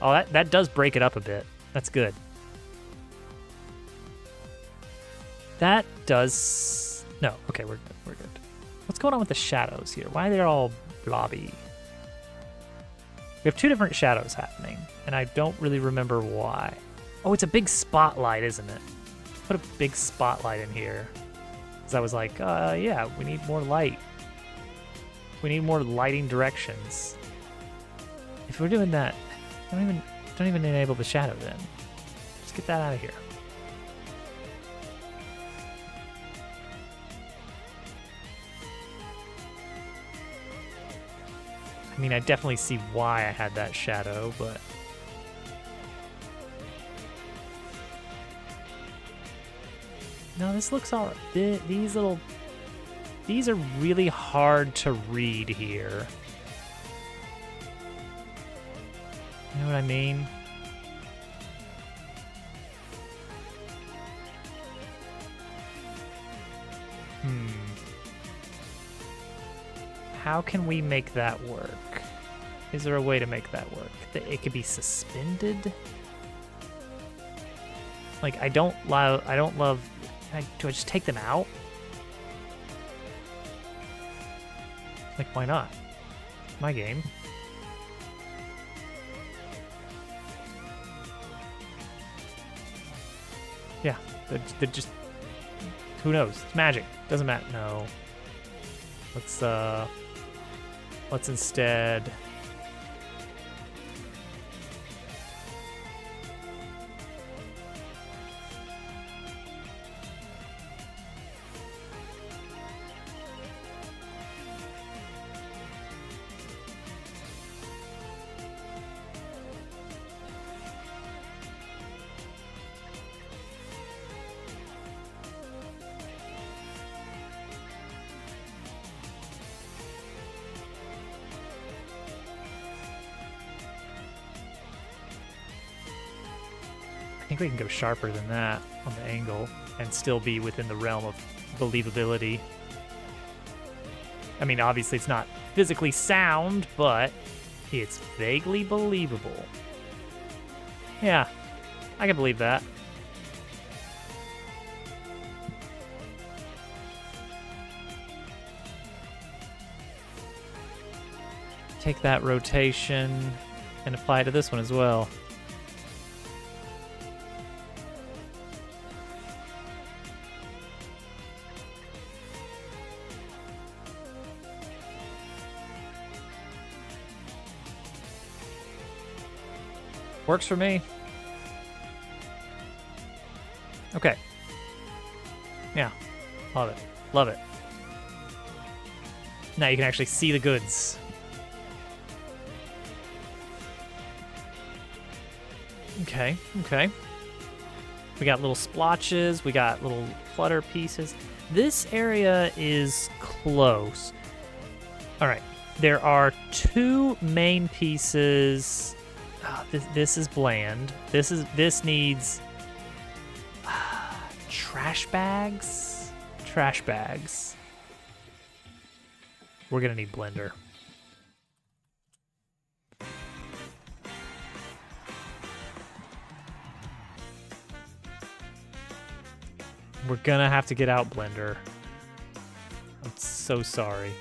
Oh, that does break it up a bit. That's good. That does... No, okay, we're good. What's going on with the shadows here? Why are they all blobby? We have two different shadows happening, and I don't really remember why. Oh, it's a big spotlight, isn't it? Put a big spotlight in here. Because I was like, yeah, we need more light. We need more lighting directions. If we're doing that, don't even enable the shadow then. Let's get that out of here. I mean, I definitely see why I had that shadow, but... No, this looks alright. These are really hard to read here. You know what I mean? How can we make that work? Is there a way to make that work? That it could be suspended? Like, I don't love... do I just take them out? Like, why not? My game. Yeah, they're just... Who knows? It's magic. Doesn't matter. No. Let's Let's instead... I think we can go sharper than that on the angle and still be within the realm of believability. I mean, obviously it's not physically sound, but it's vaguely believable. Yeah, I can believe that. Take that rotation and apply it to this one as well. Works for me. Okay. Yeah. Love it. Love it. Now you can actually see the goods. Okay, okay. We got little splotches, we got little flutter pieces. This area is close. All right, there are two main pieces. Oh, this is bland. This needs trash bags. Trash bags. We're gonna need blender. We're gonna have to get out blender. I'm so sorry.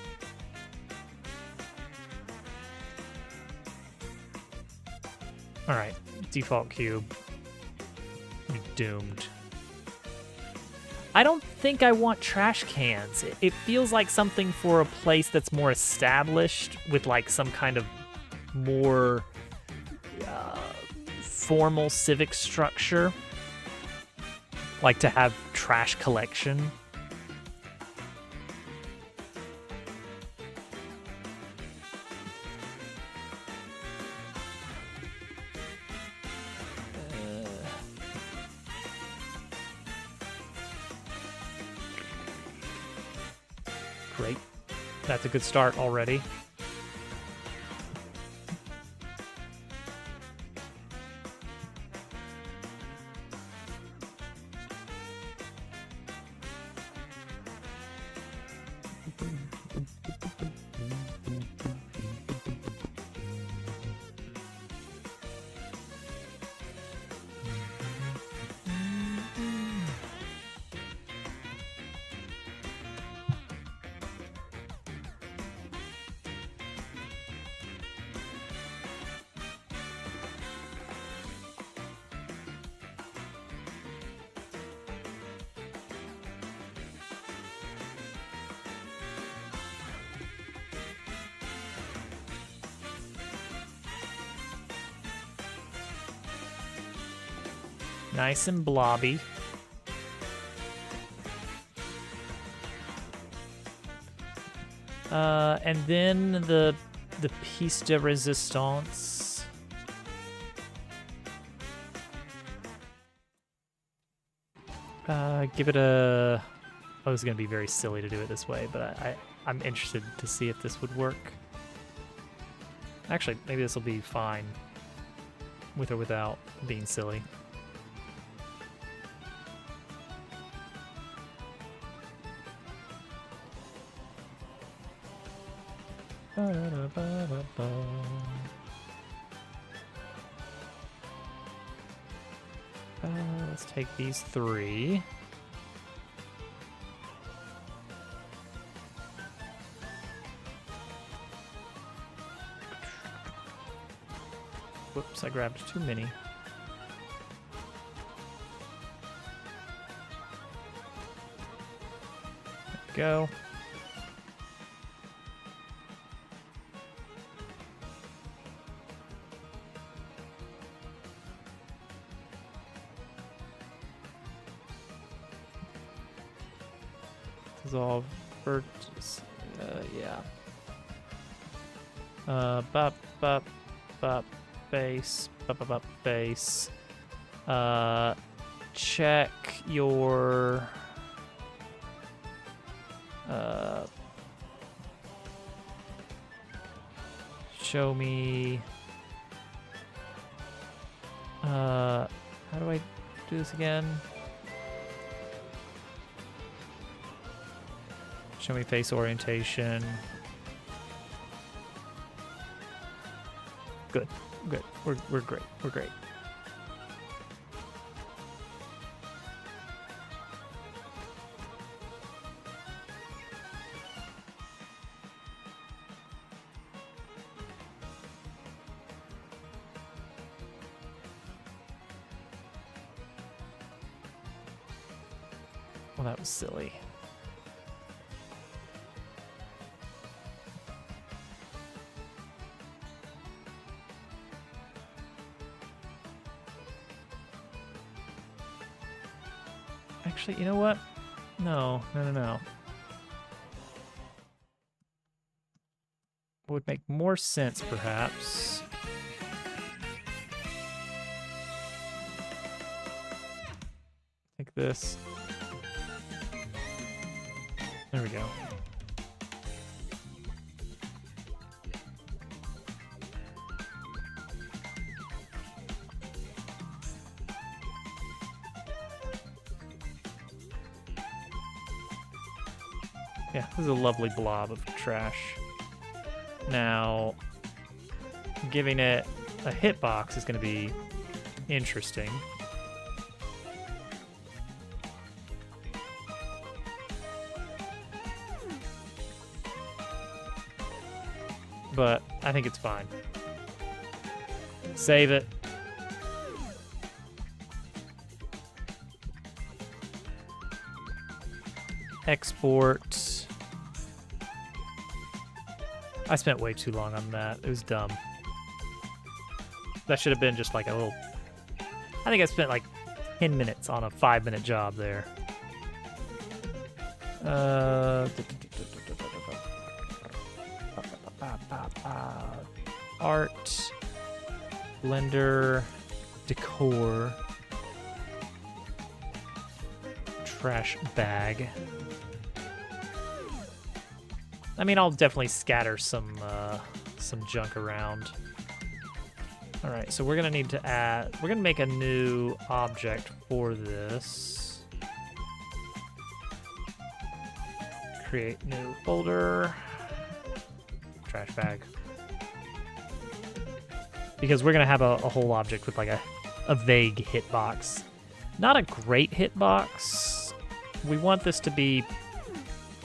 All right, default cube. You're doomed. I don't think I want trash cans. It feels like something for a place that's more established with like some kind of more formal civic structure. Like to have trash collection. Great. That's a good start already. Nice and blobby. And then the piece de resistance. Give it a... Oh, this is going to be very silly to do it this way, but I'm interested to see if this would work. Actually, maybe this will be fine with or without being silly. Let's take these three. Whoops, I grabbed too many. There we go. Dissolve. Yeah. Bop, bop, bop, base. Bop, bop, bop, base. Check your... show me... how do I do this again? Show me face orientation. Good. Good. We're great. We're great. Well, that was silly. Actually, you know what? No. Would make more sense, perhaps. Like this. There we go. Yeah, this is a lovely blob of trash. Now, giving it a hitbox is going to be interesting. But I think it's fine. Save it. Export. I spent way too long on that. It was dumb. That should have been just like a little... I think I spent like 10 minutes on a 5-minute job there. Art, Blender, Decor, Trash Bag. I mean, I'll definitely scatter some junk around. All right, so we're gonna need to add. We're gonna make a new object for this. Create new folder. Trash bag. Because we're gonna have a whole object with like a vague hitbox. Not a great hitbox. We want this to be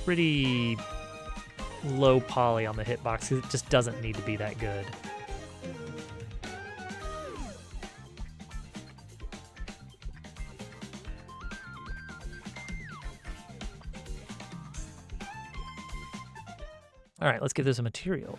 pretty low poly on the hitbox because it just doesn't need to be that good. All right, let's give this a material.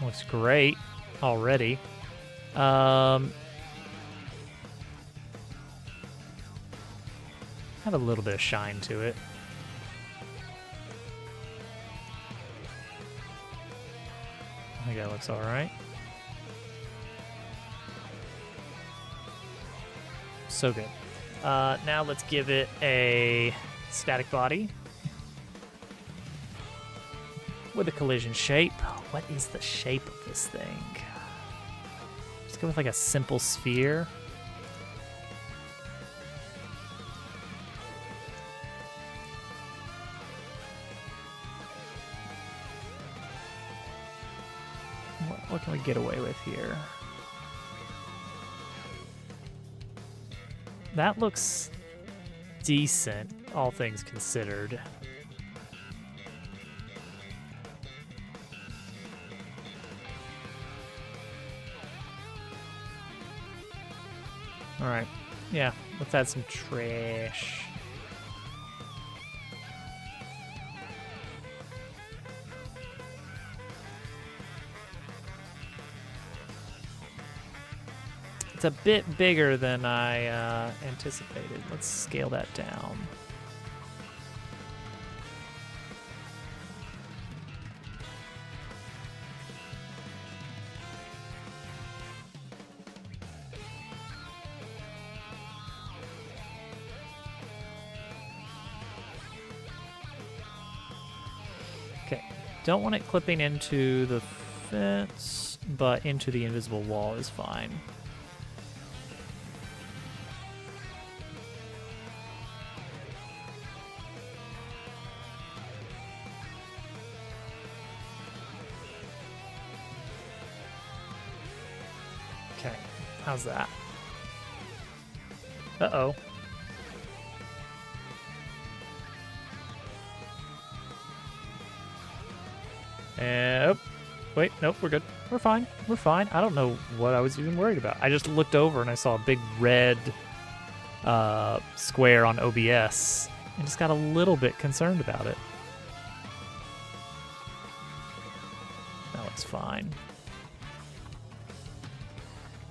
Looks great already. Have a little bit of shine to it. I think that looks all right. So good. Now let's give it a static body with a collision shape. What is the shape of this thing? Let's go with like a simple sphere. What can we get away with here? That looks decent, all things considered. All right, yeah, let's add some trash. It's a bit bigger than I anticipated. Let's scale that down. Okay, don't want it clipping into the fence, but into the invisible wall is fine. Okay, how's that? Uh-oh. Oh, wait, nope, we're good. We're fine. We're fine. I don't know what I was even worried about. I just looked over and I saw a big red square on OBS and just got a little bit concerned about it. That looks fine.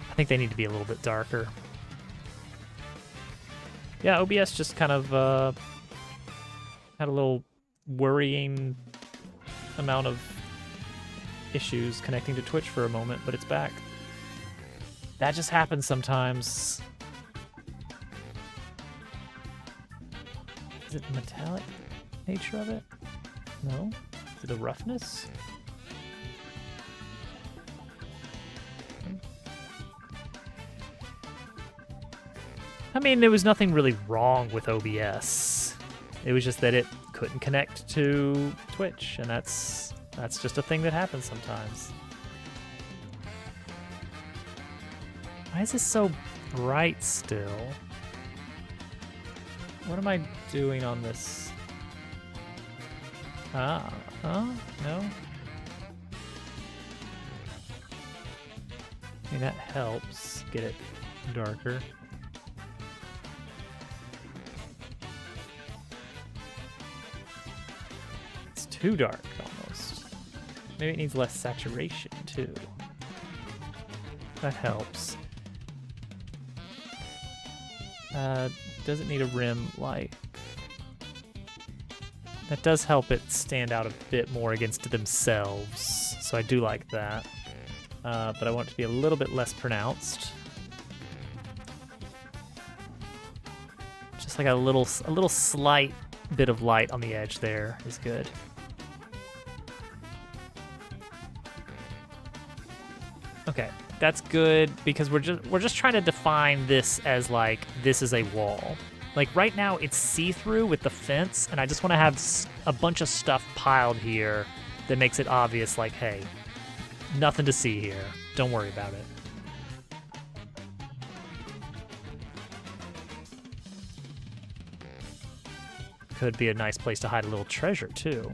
I think they need to be a little bit darker. Yeah, OBS just kind of had a little worrying amount of issues connecting to Twitch for a moment, but it's back. That just happens sometimes. Is it the metallic nature of it? No? Is it the roughness? I mean, there was nothing really wrong with OBS. It was just that it couldn't connect to Twitch, and that's just a thing that happens sometimes. Why is this so bright still? What am I doing on this? No? I mean, that helps get it darker. Too dark, almost. Maybe it needs less saturation, too. That helps. Does it need a rim light? That does help it stand out a bit more against themselves, so I do like that. But I want it to be a little bit less pronounced. Just like a little slight bit of light on the edge there is good. Okay, that's good because we're just trying to define this as like this is a wall. Like right now it's see-through with the fence, and I just want to have a bunch of stuff piled here that makes it obvious like, hey, nothing to see here. Don't worry about it. Could be a nice place to hide a little treasure too.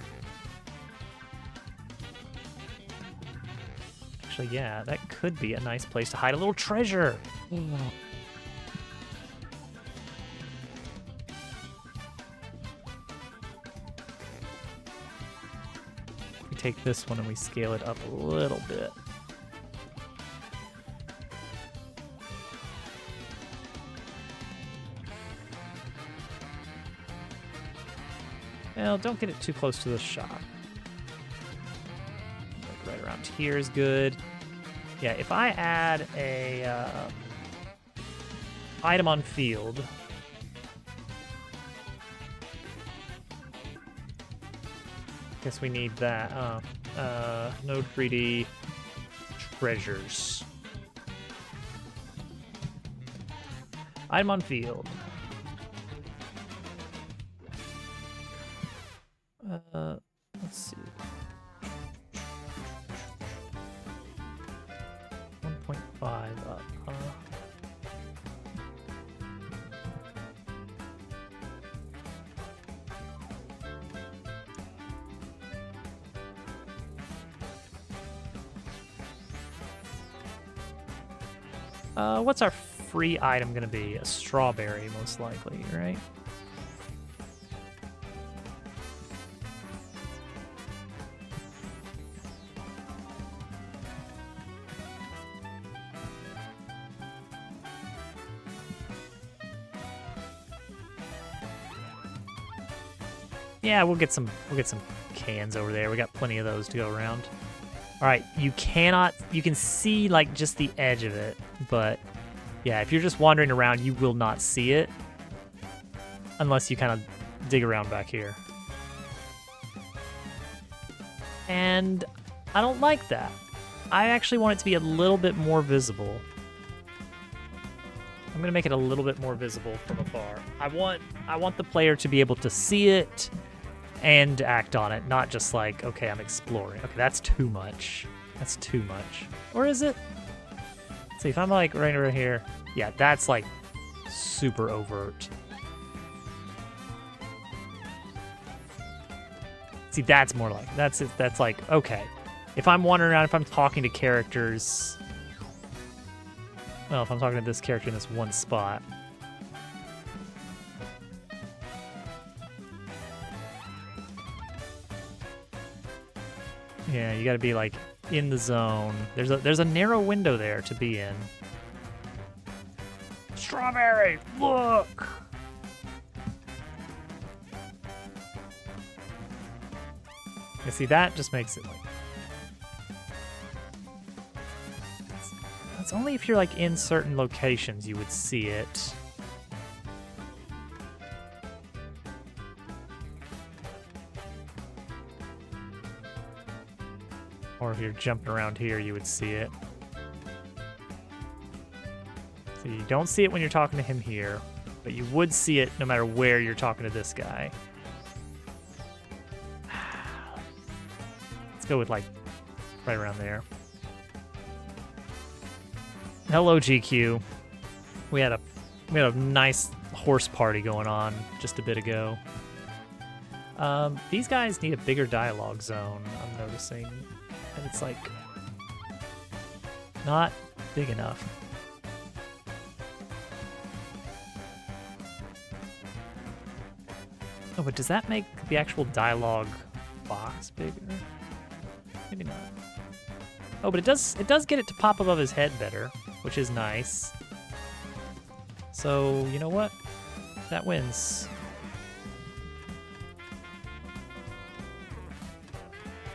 Actually, yeah, that could be a nice place to hide a little treasure. We take this one and we scale it up a little bit. Well, don't get it too close to the shop. Like right around here is good. Yeah, if I add a item on field, guess we need that. Node 3D treasures. Item on field. Let's see. 1.5 up. What's our free item gonna be? A strawberry, most likely, right? Yeah, we'll get some cans over there. We got plenty of those to go around. All right, you can see like just the edge of it, but yeah, if you're just wandering around, you will not see it unless you kind of dig around back here. And I don't like that. I actually want it to be a little bit more visible. I'm gonna make it a little bit more visible from afar. I want the player to be able to see it and act on it, not just like, okay, I'm exploring. Okay, that's too much. That's too much. Or is it? Let's see, if I'm like right over here, yeah, that's like super overt. See, that's more like, that's like, okay. If I'm wandering around, if I'm talking to characters, well, if I'm talking to this character in this one spot, yeah, you gotta be like in the zone. There's a narrow window there to be in. Strawberry, look! You see, that just makes it like... It's only if you're like in certain locations you would see it. Or if you're jumping around here, you would see it. So you don't see it when you're talking to him here, but you would see it no matter where you're talking to this guy. Let's go with like right around there. Hello, GQ. We had a nice horse party going on just a bit ago. These guys need a bigger dialogue zone, I'm noticing. And it's like not big enough. Oh, but does that make the actual dialogue box bigger? Maybe not. Oh, but it does get it to pop above his head better, which is nice. So, you know what? That wins.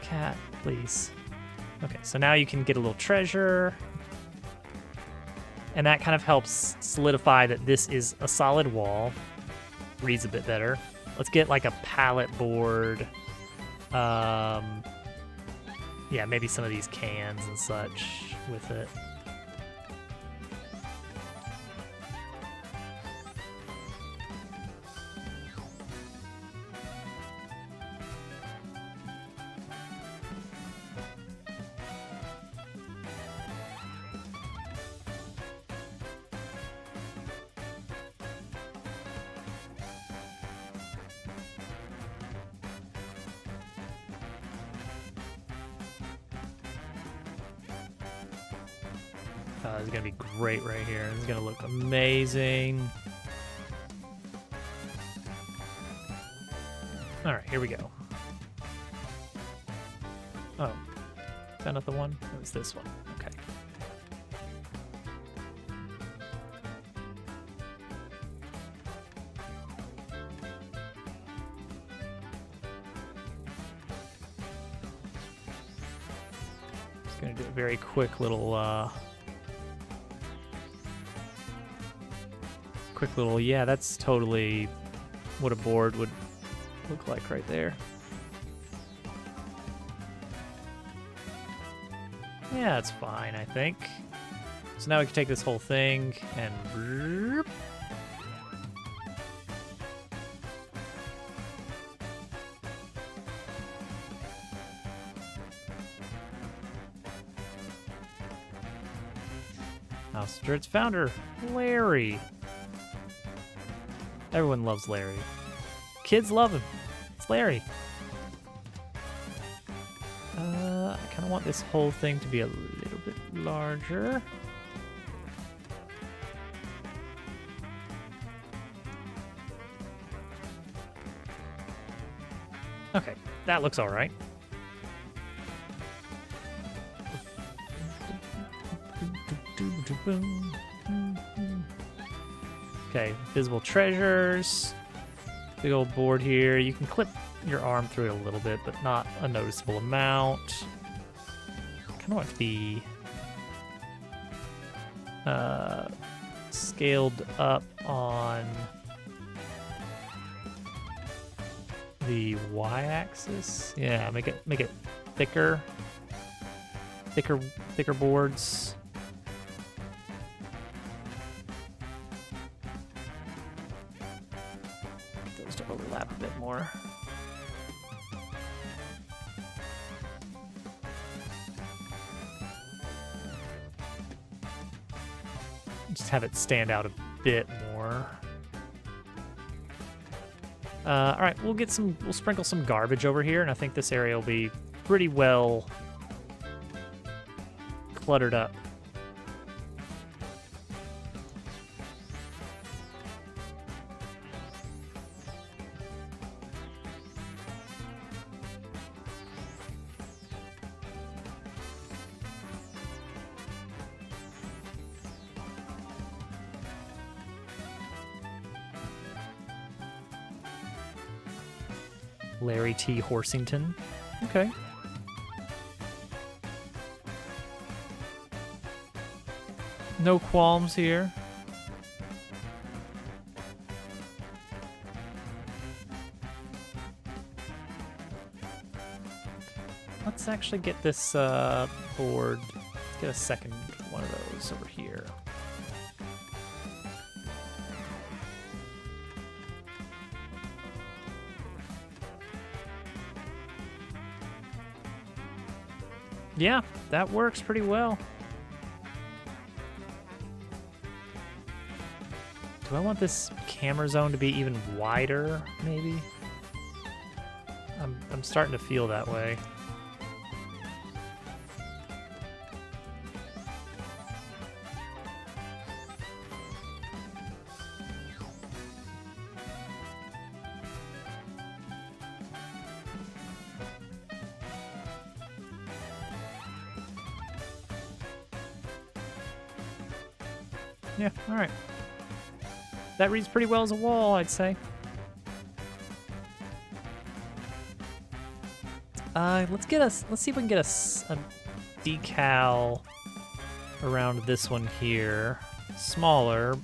Cat, please. Okay, so now you can get a little treasure. And that kind of helps solidify that this is a solid wall. Reads a bit better. Let's get like a pallet board. Yeah, maybe some of these cans and such with it. This is gonna be great right here. This is gonna look amazing. All right, here we go. Oh, is that not the one? Oh, it's this one. Okay. Just gonna do a very quick little yeah, that's totally what a board would look like right there. Yeah, that's fine, I think. So now we can take this whole thing and... House Strit's founder, Larry. Everyone loves Larry. Kids love him. It's Larry. I kind of want this whole thing to be a little bit larger. Okay, that looks all right. Okay, visible treasures. Big old board here. You can clip your arm through it a little bit, but not a noticeable amount. Kind of want it to be scaled up on the y-axis. Yeah, make it thicker boards. Get those to overlap a bit more. Just have it stand out a bit more. All right, we'll sprinkle some garbage over here, and I think this area will be pretty well cluttered up. Larry T. Horsington. Okay. No qualms here. Let's actually get this board. Let's get a second one of those over here. Yeah, that works pretty well. Do I want this camera zone to be even wider, maybe? I'm starting to feel that way. Yeah, all right. That reads pretty well as a wall, I'd say. Let's see if we can get a decal around this one here. Smaller,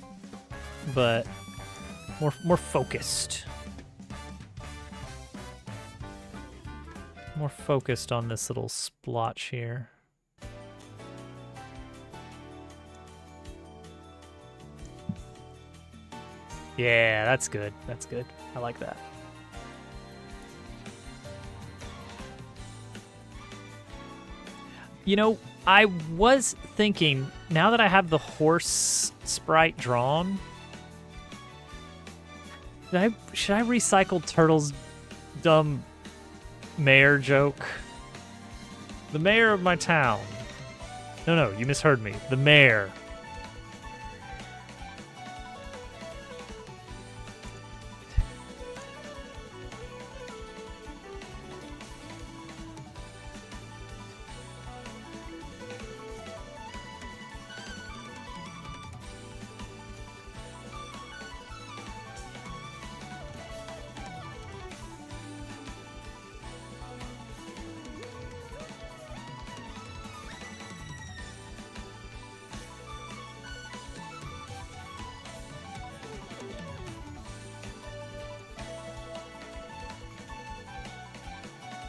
but more focused. More focused on this little splotch here. Yeah, that's good. That's good. I like that. You know, I was thinking, now that I have the horse sprite drawn, should I recycle Turtle's dumb mayor joke? The mayor of my town. No, you misheard me. The mayor.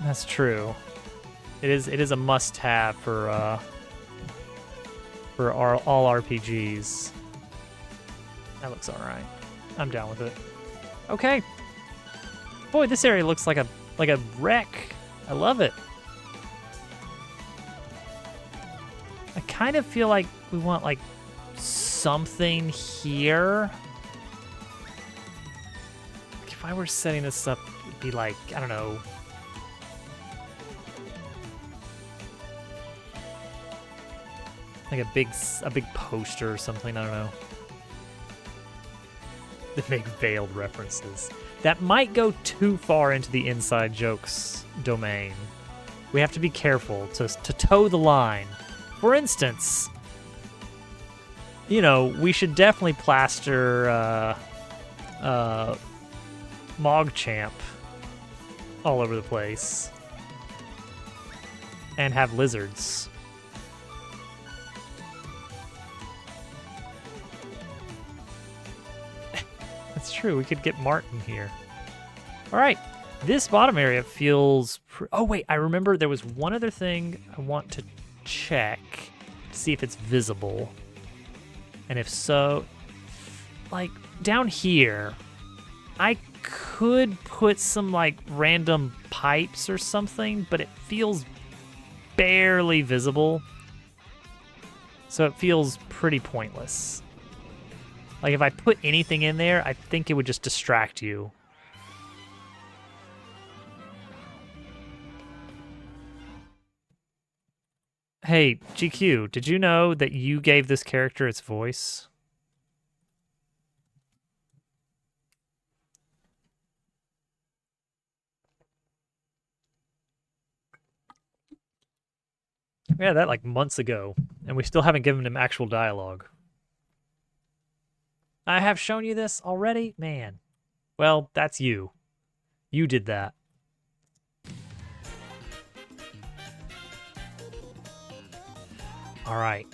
That's true. It is a must-have for all RPGs. That looks all right. I'm down with it. Okay. Boy, this area looks like a wreck. I love it. I kind of feel like we want like something here. Like if I were setting this up, it'd be like, I don't know. Like a big poster or something, I don't know. The big veiled references. That might go too far into the inside jokes domain. We have to be careful to toe the line. For instance, you know, we should definitely plaster Mogchamp all over the place. And have lizards. That's true, we could get Martin here. All right, this bottom area feels... oh wait, I remember there was one other thing I want to check to see if it's visible. And if so, like down here, I could put some like random pipes or something, but it feels barely visible. So it feels pretty pointless. Like if I put anything in there, I think it would just distract you. Hey, GQ, did you know that you gave this character its voice? Yeah, that like months ago, and we still haven't given him actual dialogue. I have shown you this already? Man. Well, that's you. You did that. All right.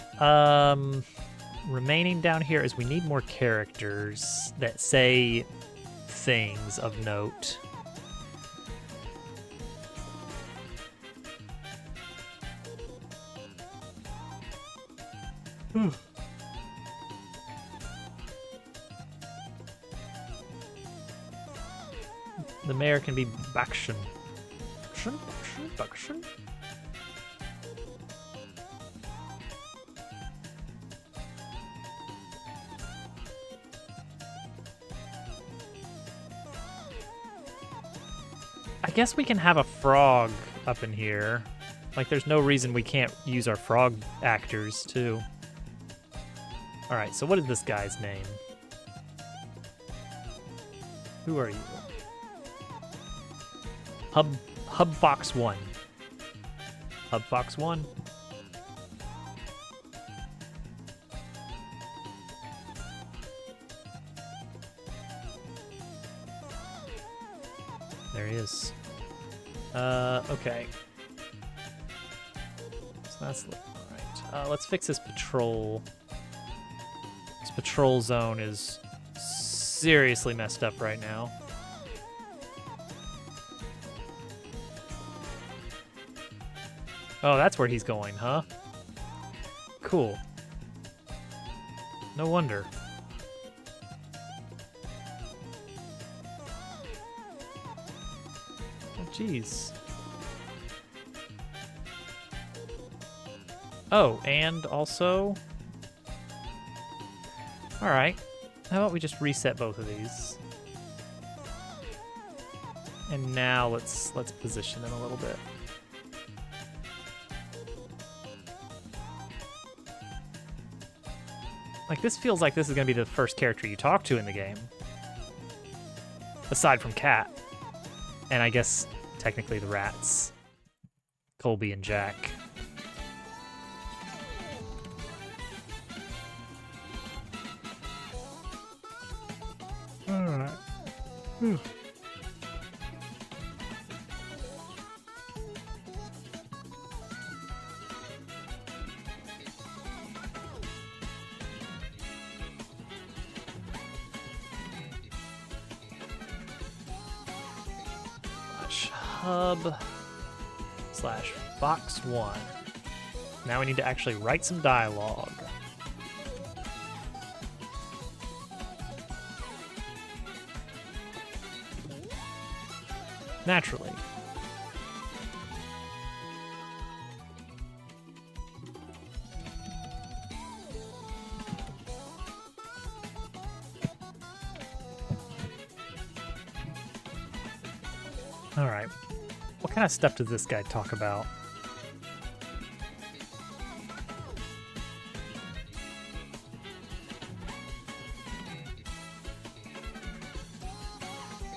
Remaining down here is we need more characters that say things of note. The mayor can be Bakshin. Bakshin? I guess we can have a frog up in here. Like, there's no reason we can't use our frog actors, too. Alright, so what is this guy's name? Who are you? Hubfox 1. Hubfox 1. There he is. Okay. So that's alright. Let's fix this patrol. This patrol zone is seriously messed up right now. Oh, that's where he's going, huh? Cool. No wonder. Oh, jeez. Oh, and also... Alright. How about we just reset both of these? And now let's position them a little bit. Like, this feels like this is going to be the first character you talk to in the game. Aside from Cat. And I guess, technically, the rats. Colby and Jack. Alright. Hub/Fox1. Now we need to actually write some dialogue. Naturally. All right. What kind of stuff does this guy talk about?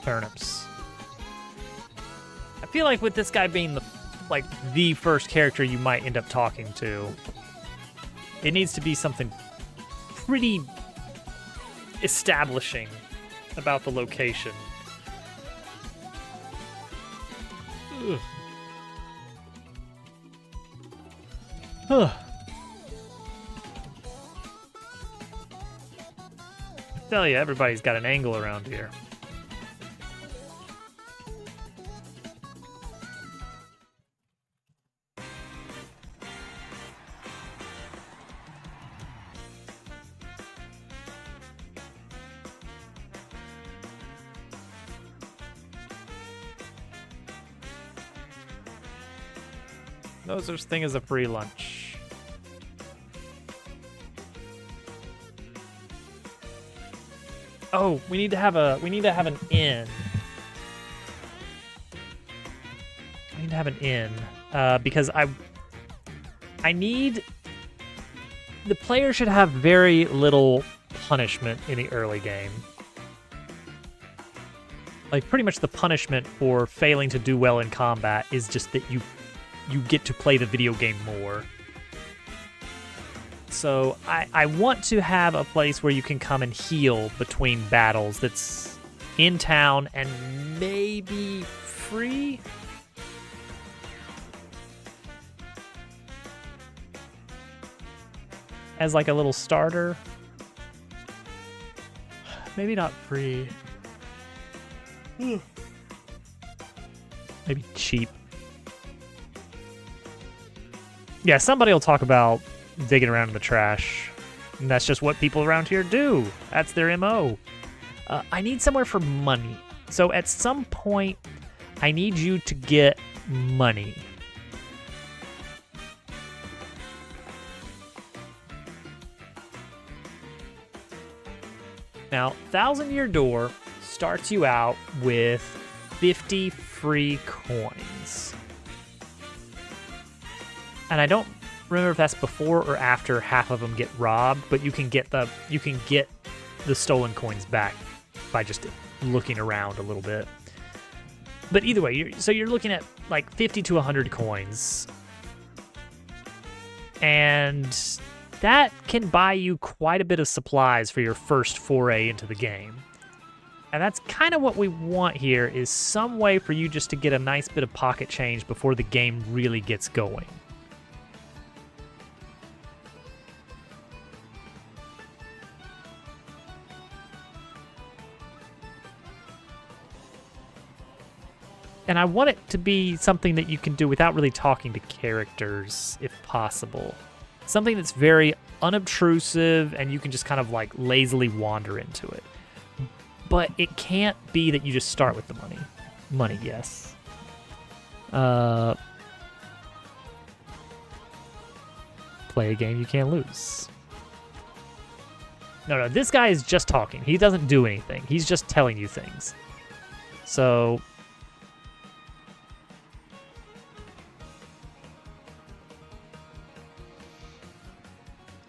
Turnips. I feel like with this guy being the first character you might end up talking to, it needs to be something pretty establishing about the location. Huh. Tell you, everybody's got an angle around here. No such thing as a free lunch. Oh, we need to have an inn. I need to have an inn because I need the player should have very little punishment in the early game. Like pretty much the punishment for failing to do well in combat is just that you get to play the video game more. So I want to have a place where you can come and heal between battles that's in town and maybe free? As like a little starter? Maybe not free. Maybe cheap. Yeah, somebody will talk about digging around in the trash. And that's just what people around here do. That's their MO. I need somewhere for money. So at some point, I need you to get money. Now, Thousand Year Door starts you out with 50 free coins. And I don't remember if that's before or after half of them get robbed, but you can get the stolen coins back by just looking around a little bit. But either way, you're looking at like 50 to 100 coins. And that can buy you quite a bit of supplies for your first foray into the game. And that's kind of what we want here, is some way for you just to get a nice bit of pocket change before the game really gets going. And I want it to be something that you can do without really talking to characters, if possible. Something that's very unobtrusive and you can just kind of like lazily wander into it. But it can't be that you just start with the money. Money, yes. Play a game you can't lose. No, this guy is just talking. He doesn't do anything. He's just telling you things. So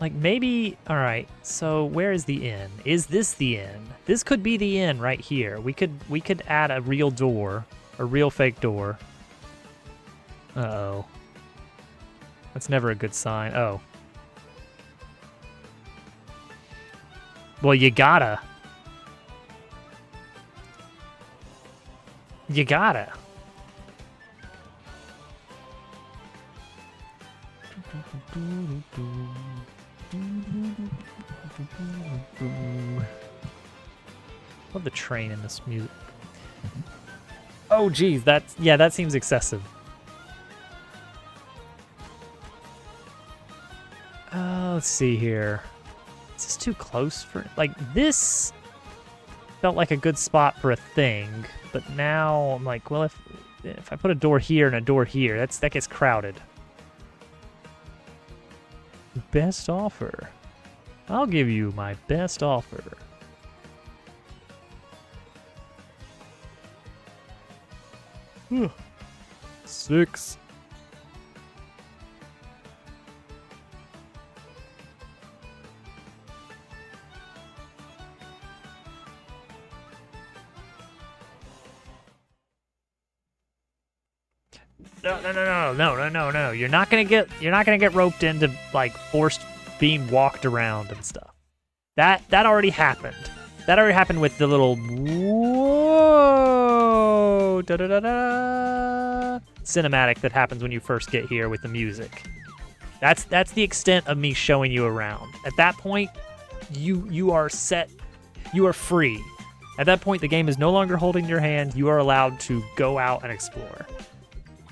like maybe, all right, so where is the inn? Is this the inn? This could be the inn right here. We could add a real door, a real fake door. Uh-oh. That's never a good sign. Oh. Well, you gotta. You gotta. Love the train in this music. Oh geez, that seems excessive. Let's see here. Is this too close for, like, this felt like a good spot for a thing, but now I'm like, well, if I put a door here and a door here, that gets crowded. Best offer. I'll give you my best offer. $6. No. You're not gonna get roped into like forced being walked around and stuff. That already happened. That already happened with the little whoa da da da da cinematic that happens when you first get here with the music. That's the extent of me showing you around. At that point, you are set. You are free. At that point, the game is no longer holding your hand. You are allowed to go out and explore.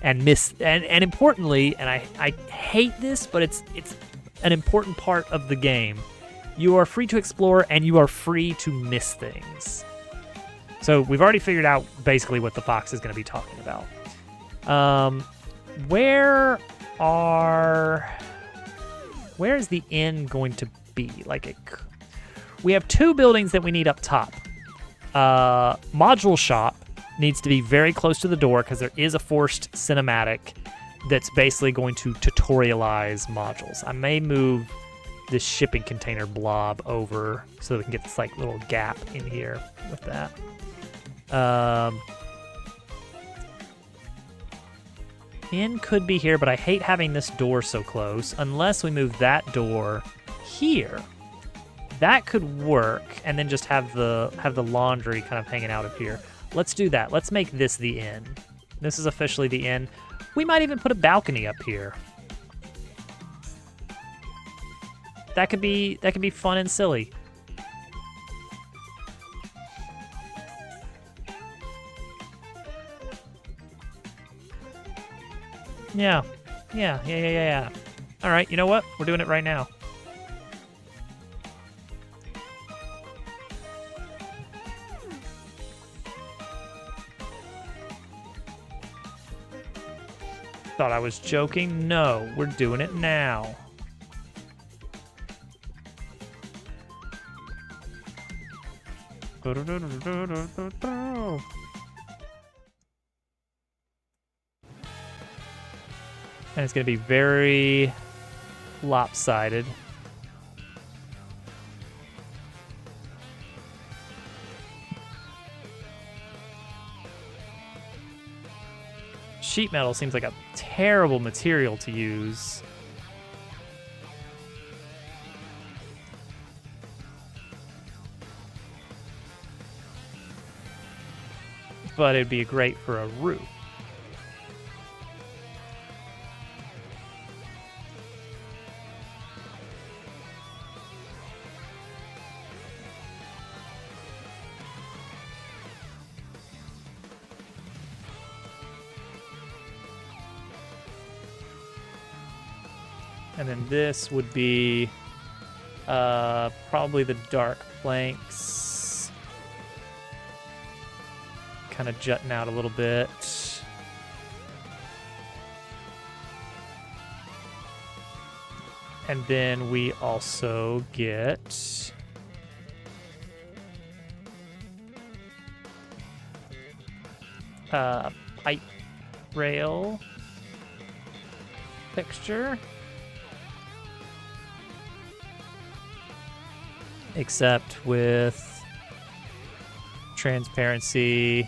And importantly, and I hate this, but it's an important part of the game. You are free to explore and you are free to miss things. So we've already figured out basically what the fox is going to be talking about. Where is the inn going to be? We have 2 buildings that we need up top. Module shop needs to be very close to the door because there is a forced cinematic that's basically going to tutorialize modules. I may move this shipping container blob over so that we can get this little gap in here with that. Inn could be here, but I hate having this door so close unless we move that door here. That could work, and then just have the laundry kind of hanging out of here. Let's do that. Let's make this the inn. This is officially the inn. We might even put a balcony up here. That could be fun and silly. Yeah. All right, you know what? We're doing it right now. Thought I was joking. No, we're doing it now. And it's going to be very lopsided. Sheet metal seems like a terrible material to use. But it'd be great for a roof. And then this would be probably the dark planks. Kind of jutting out a little bit. And then we also get pipe rail fixture. Except with transparency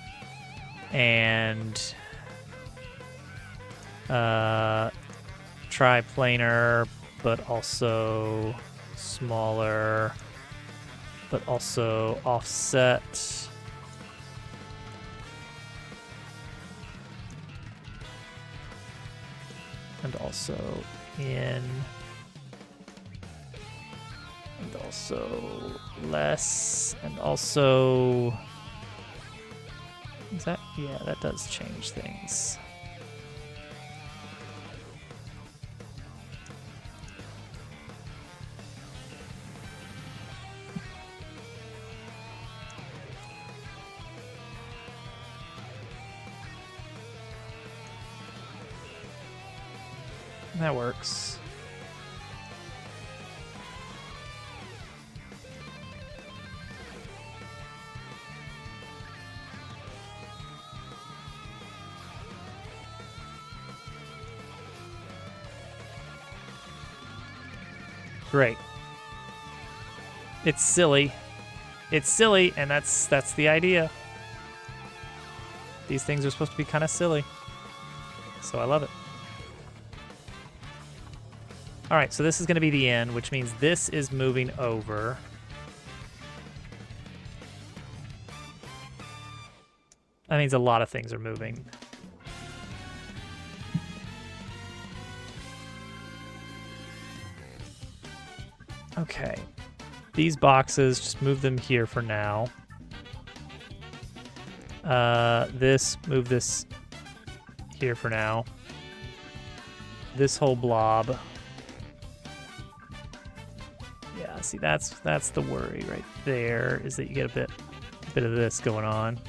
and triplanar, but also smaller, but also offset. And also in. And also less, and also, is that, yeah, that does change things. That works. Great. It's silly. It's silly, and that's the idea. These things are supposed to be kind of silly. So I love it. All right, so this is going to be the end, which means this is moving over. That means a lot of things are moving. Okay. These boxes, just move them here for now. Move this here for now. This whole blob. Yeah, see, that's the worry right there, is that you get a bit of this going on.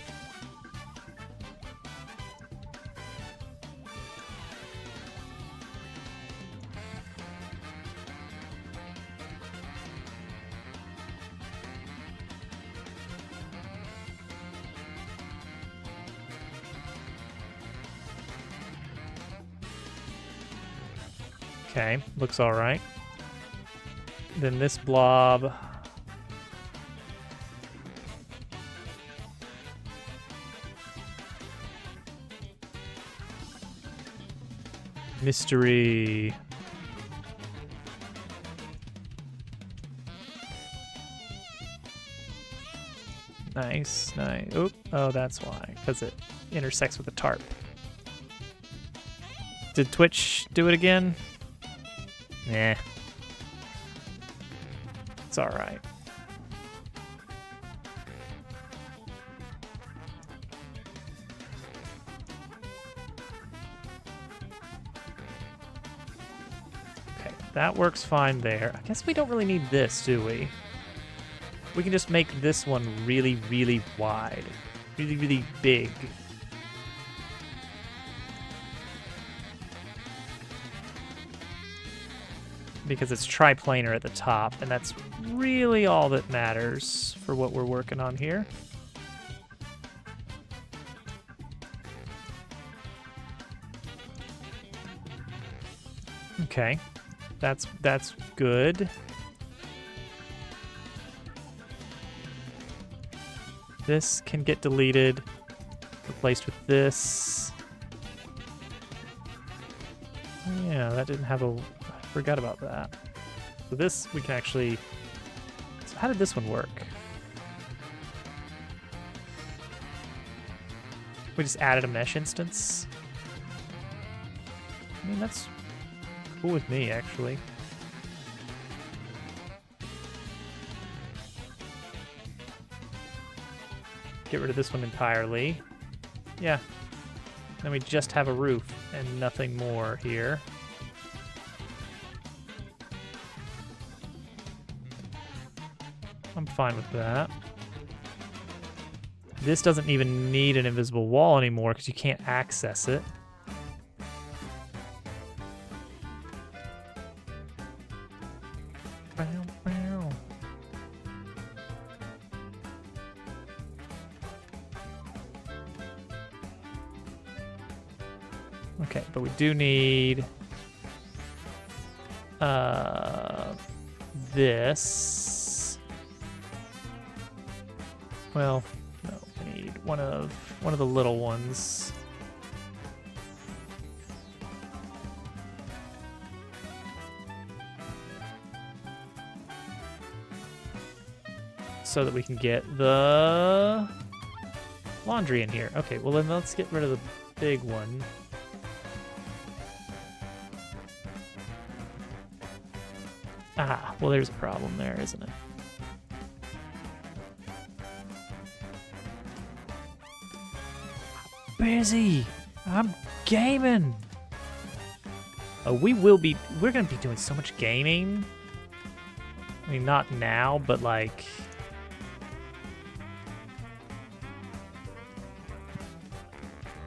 Okay, looks all right. Then this blob. Mystery. Nice, nice. Oop. Oh, that's why, because it intersects with the tarp. Did Twitch do it again? Nah. It's alright. Okay, that works fine there. I guess we don't really need this, do we? We can just make this one really, really wide. Really, really big. Because it's triplanar at the top, and that's really all that matters for what we're working on here. Okay, that's good. This can get deleted, replaced with this. Yeah, that didn't have a... Forgot about that. So this we can actually... So how did this one work? We just added a mesh instance. I mean, that's cool with me, actually. Get rid of this one entirely. Yeah. Then we just have a roof and nothing more here. I'm fine with that. This doesn't even need an invisible wall anymore because you can't access it. Okay, but we do need this. Well, no, we need one of the little ones. So that we can get the laundry in here. Okay, well then let's get rid of the big one. Ah, well there's a problem there, isn't it? Busy. I'm gaming. Oh, we're gonna be doing so much gaming. I mean, not now, but like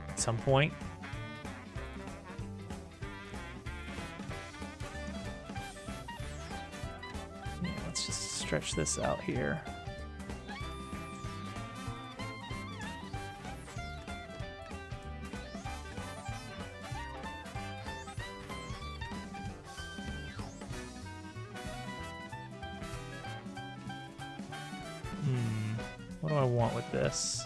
at some point. Yeah, let's just stretch this out here. What do I want with this?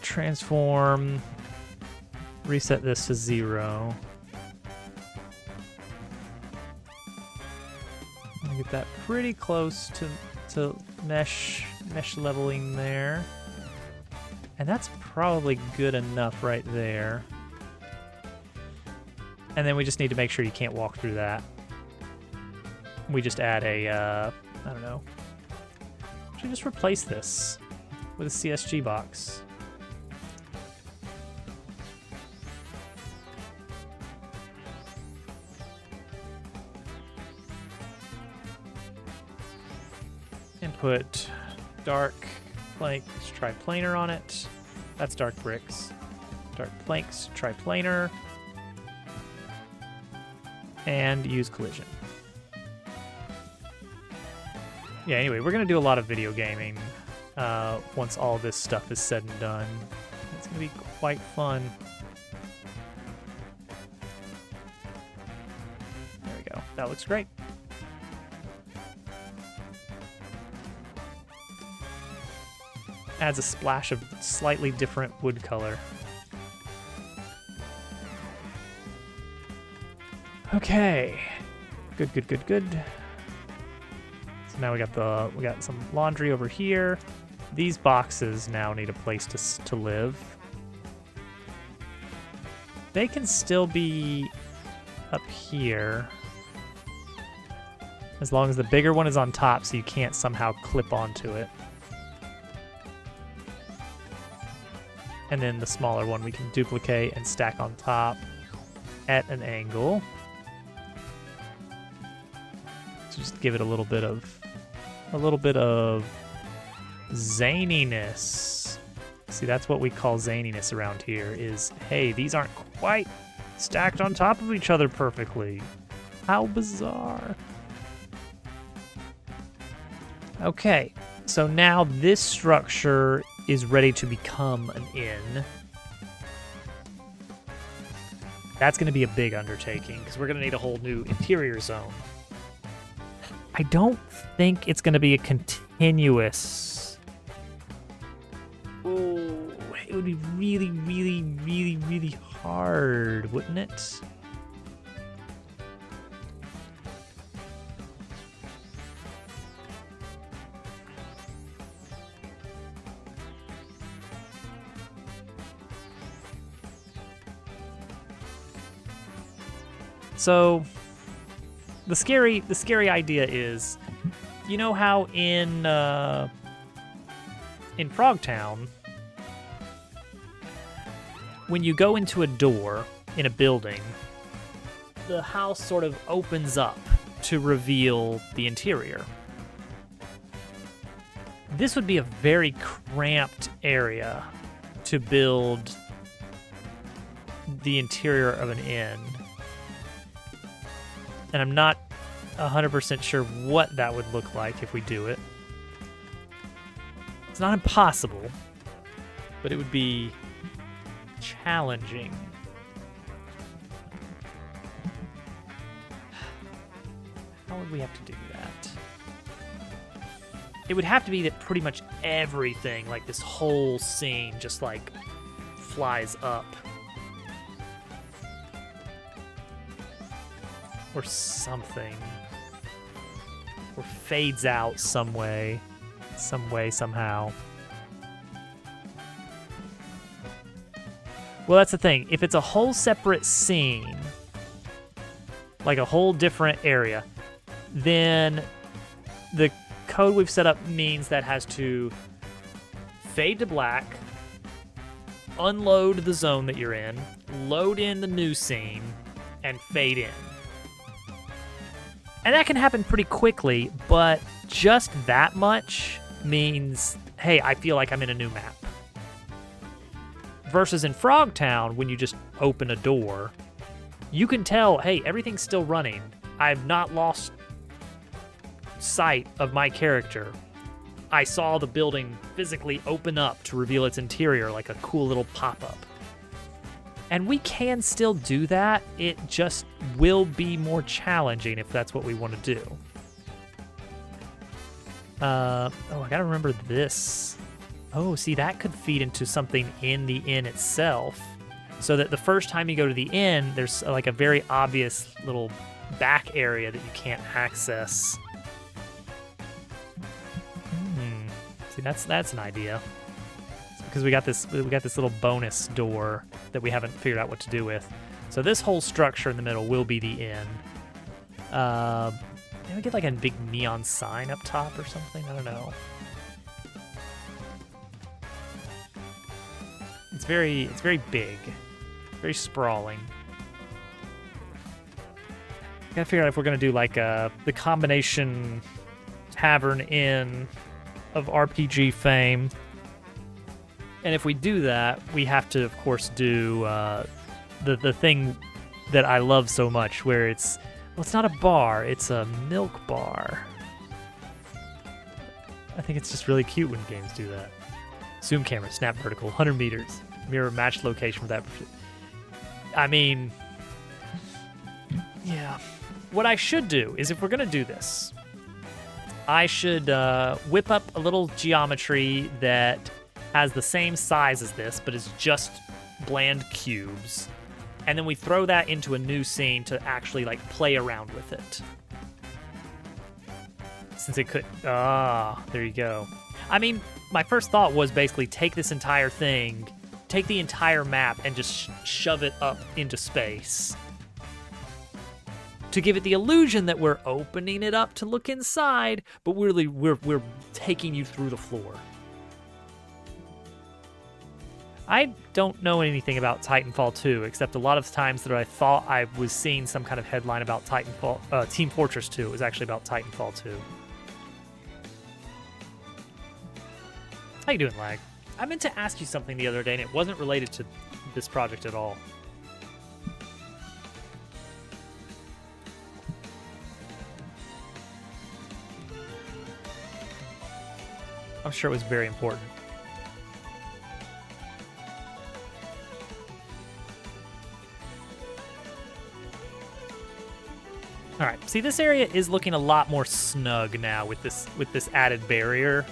Transform, reset this to 0. I'm gonna get that pretty close to mesh leveling there. And that's probably good enough right there. And then we just need to make sure you can't walk through that. We just add a, I don't know. Should just replace this with a CSG box. And put dark planks triplanar on it. That's dark bricks. Dark planks triplanar. And use collision. Yeah, anyway, we're going to do a lot of video gaming once all this stuff is said and done. It's going to be quite fun. There we go. That looks great. Adds a splash of slightly different wood color. Okay. Good, good, good, good. So now we got some laundry over here. These boxes now need a place to live. They can still be up here. As long as the bigger one is on top so you can't somehow clip onto it. And then the smaller one we can duplicate and stack on top at an angle. So just give it a little bit of zaniness. See, that's what we call zaniness around here is, hey, these aren't quite stacked on top of each other perfectly. How bizarre. Okay, so now this structure is ready to become an inn. That's going to be a big undertaking because we're going to need a whole new interior zone. I don't think it's going to be a continuous. Oh, it would be really, really, really, really hard, wouldn't it? So the scary idea is, you know how in Frogtown, when you go into a door in a building, the house sort of opens up to reveal the interior. This would be a very cramped area to build the interior of an inn. And I'm not 100% sure what that would look like if we do it. It's not impossible, but it would be challenging. How would we have to do that? It would have to be that pretty much everything, like this whole scene, just like flies up. Or something. Or fades out some way, somehow. Well, that's the thing. If it's a whole separate scene, like a whole different area, then the code we've set up means that has to fade to black, unload the zone that you're in, load in the new scene, and fade in. And that can happen pretty quickly, but just that much means, hey, I feel like I'm in a new map. Versus in Frogtown, when you just open a door, you can tell, hey, everything's still running. I've not lost sight of my character. I saw the building physically open up to reveal its interior like a cool little pop-up. And we can still do that. It just will be more challenging if that's what we want to do. I gotta remember this. Oh, see, that could feed into something in the inn itself. So that the first time you go to the inn, there's like a very obvious little back area that you can't access. See, that's an idea. So because we got this little bonus door that we haven't figured out what to do with. So this whole structure in the middle will be the inn. Maybe we get like a big neon sign up top or something. I don't know. It's very big, very sprawling. Gotta figure out if we're gonna do like the combination tavern inn of RPG fame. And if we do that, we have to, of course, do the thing that I love so much, where it's not a bar, it's a milk bar. I think it's just really cute when games do that. Zoom camera, snap vertical, 100 meters, mirror match location for that. I mean, yeah. What I should do is, if we're gonna do this, I should whip up a little geometry that has the same size as this, but is just bland cubes. And then we throw that into a new scene to actually like play around with it. Since it could, there you go. I mean, my first thought was basically take this entire thing, take the entire map and just shove it up into space. To give it the illusion that we're opening it up to look inside, but really we're taking you through the floor. I don't know anything about Titanfall 2, except a lot of times that I thought I was seeing some kind of headline about Team Fortress 2. It was actually about Titanfall 2. How you doing, Lag? I meant to ask you something the other day, and it wasn't related to this project at all. I'm sure it was very important. All right, see, this area is looking a lot more snug now with this added barrier.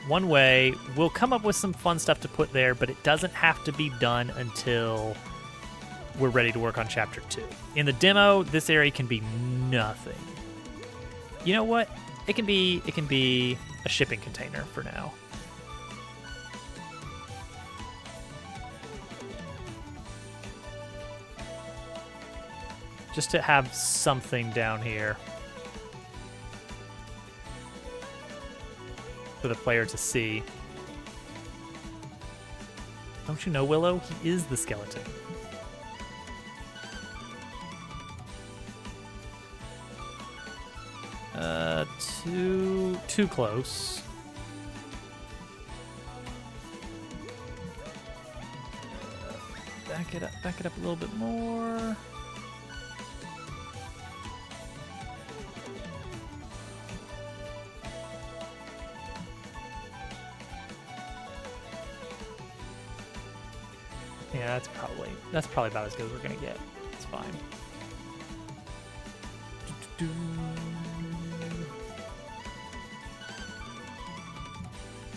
One way, we'll come up with some fun stuff to put there, but it doesn't have to be done until we're ready to work on Chapter 2. In the demo, this area can be nothing. You know what? It can be a shipping container for now. Just to have something down here for the player to see. Don't you know, Willow? He is the skeleton. Too close. Back it up a little bit more. Yeah, that's probably about as good as we're gonna get. It's fine.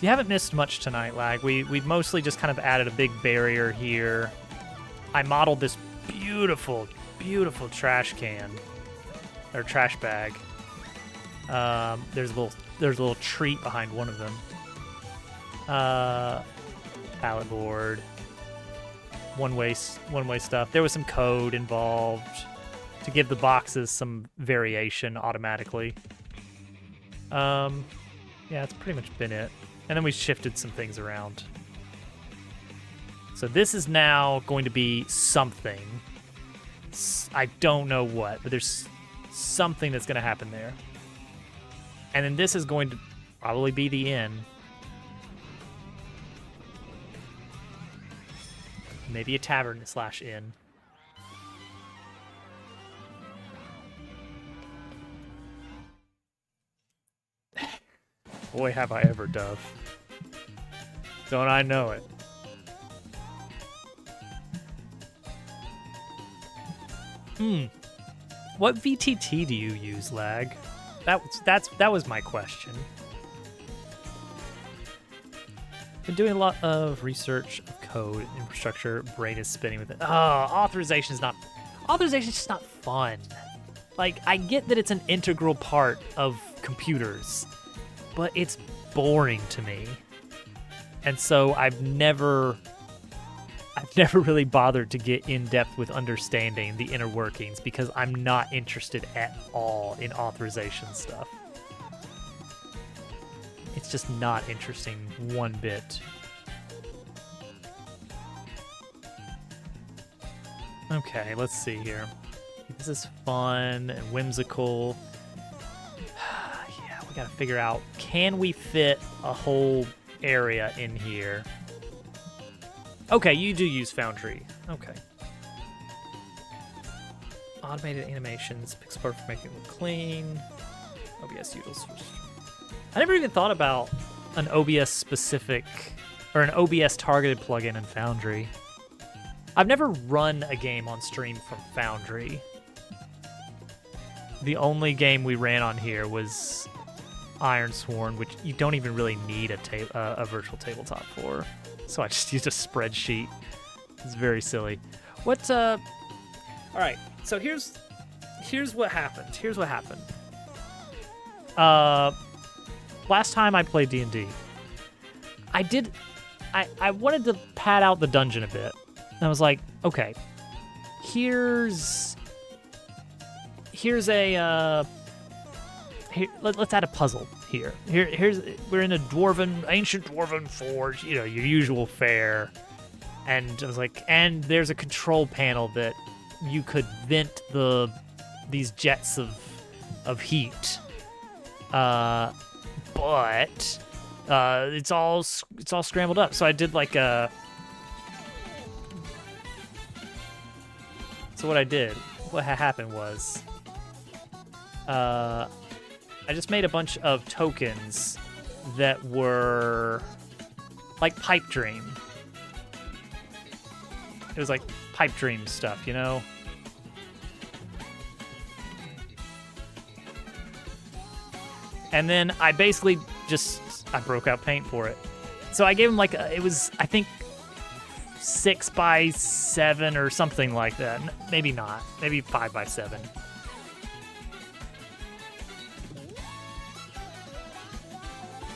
You haven't missed much tonight, Lag. We've mostly just kind of added a big barrier here. I modeled this beautiful, beautiful trash can or trash bag. There's a little treat behind one of them. Pallet board. One-way stuff. There was some code involved to give the boxes some variation automatically. Yeah, that's pretty much been it. And then we shifted some things around. So this is now going to be something. I don't know what, but there's something that's going to happen there. And then this is going to probably be the inn. Maybe a tavern/inn. Boy, have I ever, Dove. Don't I know it? What VTT do you use, Lag? That was my question. Been doing a lot of research of code, infrastructure, brain is spinning with it. Authorization is just not fun. Like, I get that it's an integral part of computers, but it's boring to me. And so I've never really bothered to get in depth with understanding the inner workings because I'm not interested at all in authorization stuff. It's just not interesting one bit. Okay, let's see here. This is fun and whimsical. Yeah, we gotta figure out, can we fit a whole area in here? Okay, you do use Foundry. Okay. Automated animations, Pixelport for making it look clean. OBS utils. I never even thought about an OBS specific or an OBS targeted plugin in Foundry. I've never run a game on stream from Foundry. The only game we ran on here was Ironsworn, which you don't even really need a virtual tabletop for. So I just used a spreadsheet. It's very silly. What? All right. So here's what happened. Here's what happened. Last time I played D&D, I wanted to pad out the dungeon a bit. And I was like, okay, here's a let's add a puzzle here. We're in a ancient dwarven forge, you know, your usual fare. And I was like, and there's a control panel that you could vent these jets of heat. But it's all scrambled up. So I did like a. So what I did, what happened was, I just made a bunch of tokens that were like Pipe Dream. It was like Pipe Dream stuff, you know? And then I basically I broke out paint for it. So I gave him like, it was, I think, 6x7 or something like that. Maybe not. Maybe 5x7.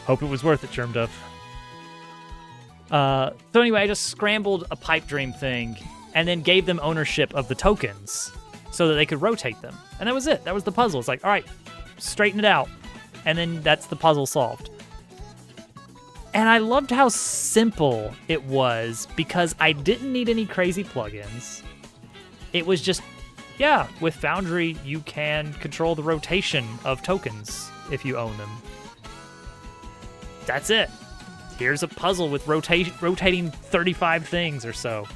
Hope it was worth it, Germdove. So anyway, I just scrambled a Pipe Dream thing and then gave them ownership of the tokens so that they could rotate them. And that was it. That was the puzzle. It's like, all right, straighten it out. And then that's the puzzle solved. And I loved how simple it was because I didn't need any crazy plugins. It was just, yeah, with Foundry, you can control the rotation of tokens if you own them. That's it. Here's a puzzle with rotating 35 things or so.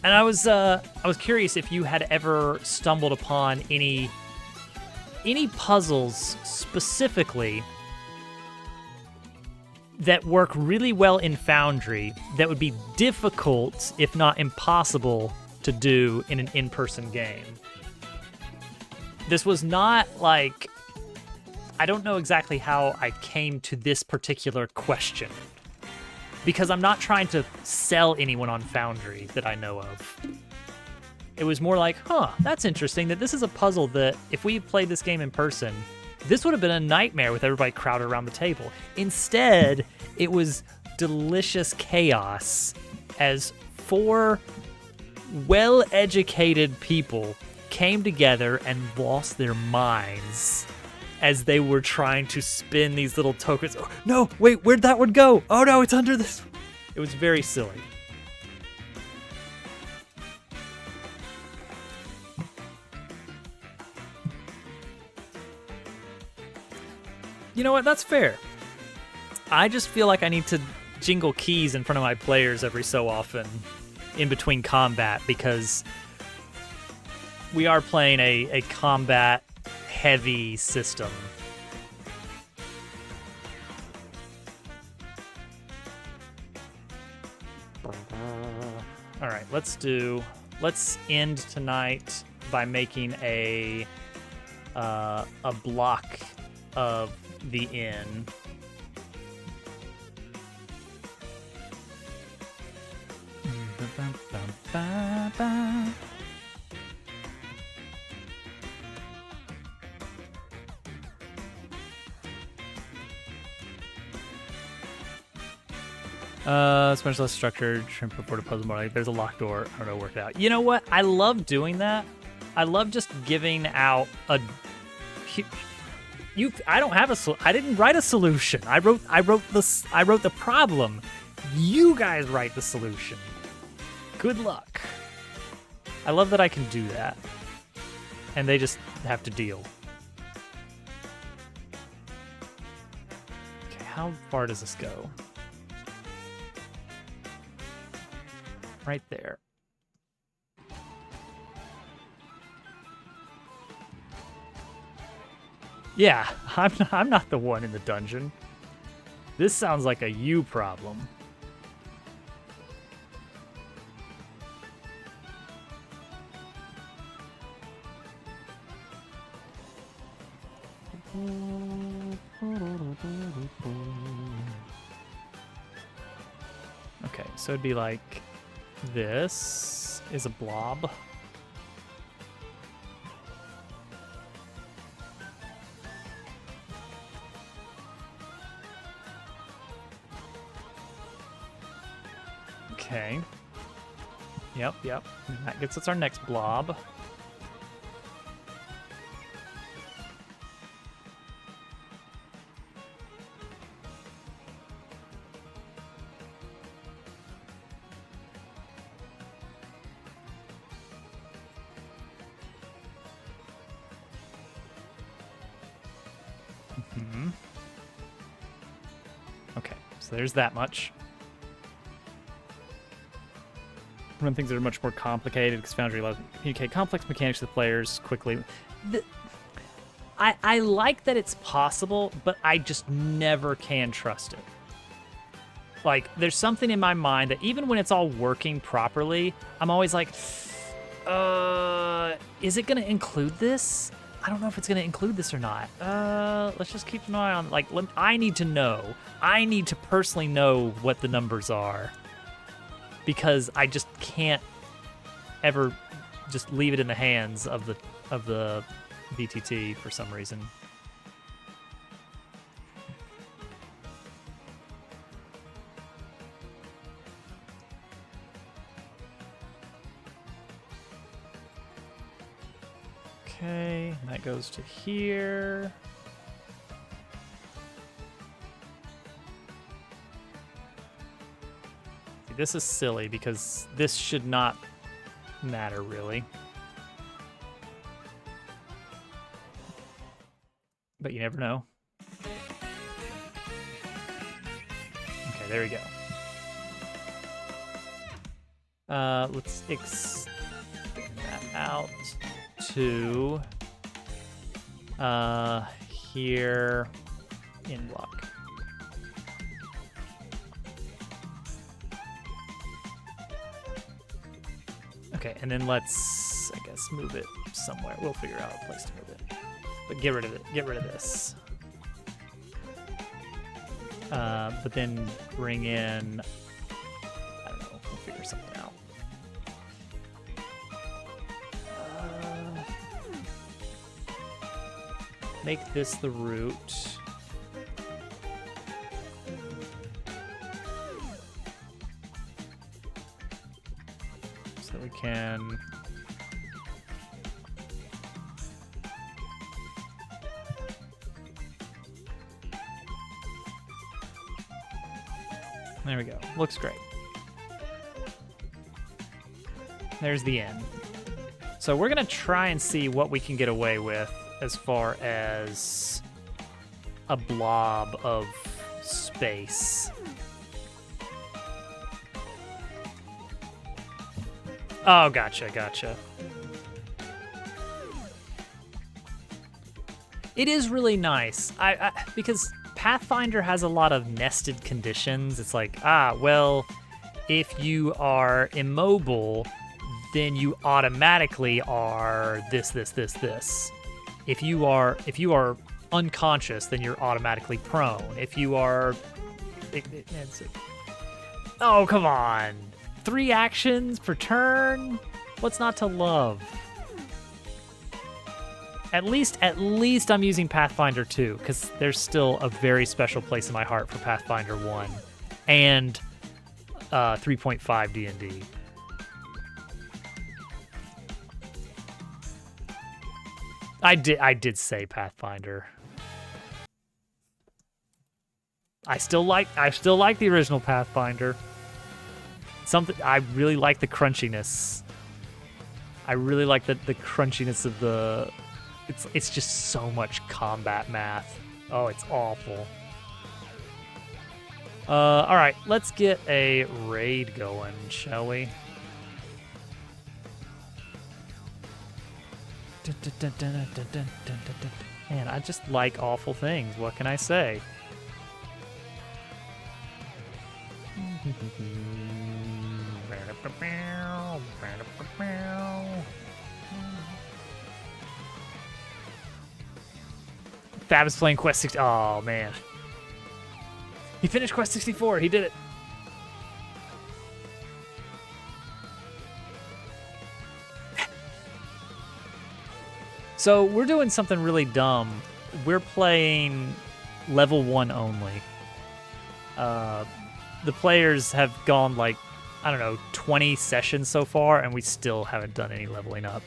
And I was curious if you had ever stumbled upon any puzzles specifically that work really well in Foundry that would be difficult, if not impossible, to do in an in-person game. This was not like, I don't know exactly how I came to this particular question, because I'm not trying to sell anyone on Foundry that I know of. It was more like, that's interesting that this is a puzzle that if we played this game in person, this would have been a nightmare with everybody crowded around the table. Instead, it was delicious chaos as 4 well-educated people came together and lost their minds as they were trying to spin these little tokens. Oh, no, wait, where'd that one go? Oh no, it's under this. It was very silly. You know what? That's fair. I just feel like I need to jingle keys in front of my players every so often in between combat because we are playing a combat-heavy system. All right, let's end tonight by making a block of the inn. It's much less structured. Shrimp report a puzzle more like there's a locked door. I don't know, work it out. You know what? I love doing that. I love just giving out a. I don't have a. I didn't write a solution. I wrote this. I wrote the problem. You guys write the solution. Good luck. I love that I can do that, and they just have to deal. Okay, how far does this go? Right there. Yeah, I'm not the one in the dungeon. This sounds like a you problem. Okay, so it'd be like this is a blob. Okay. Yep. And that gets us our next blob. Okay, so there's that much. Run things that are much more complicated because Foundry allows me to communicate complex mechanics to the players quickly. I like that it's possible, but I just never can trust it. Like, there's something in my mind that even when it's all working properly, I'm always like, is it going to include this? I don't know if it's going to include this or not. Let's just keep an eye on, like, I need to know. I need to personally know what the numbers are. Because I just can't ever just leave it in the hands of the VTT for some reason. Okay, and that goes to here. This is silly because this should not matter, really. But you never know. Okay, there we go. Let's extend that out to here in block. Okay, and then let's, I guess, move it somewhere. We'll figure out a place to move it. But get rid of it. Get rid of this. But then bring in, I don't know, we'll figure something out. Make this the root. So we can there we go. Looks great. There's the end. So we're gonna try and see what we can get away with as far as a blob of space. Oh, gotcha. It is really nice. I because Pathfinder has a lot of nested conditions. It's like, well, if you are immobile, then you automatically are this. If you are unconscious, then you're automatically prone. If you are, oh, come on. 3 actions per turn? What's not to love? At least I'm using Pathfinder 2, because there's still a very special place in my heart for Pathfinder 1. And 3.5 D&D. I did say Pathfinder. I still like the original Pathfinder. I really like the crunchiness. I really like the crunchiness of the. It's just so much combat math. Oh, it's awful. All right, let's get a raid going, shall we? Man, I just like awful things. What can I say? Fab is playing Quest 60. Oh, man. He finished Quest 64. He did it. So we're doing something really dumb. We're playing level 1 only. The players have gone like, I don't know, 20 sessions so far, and we still haven't done any leveling up.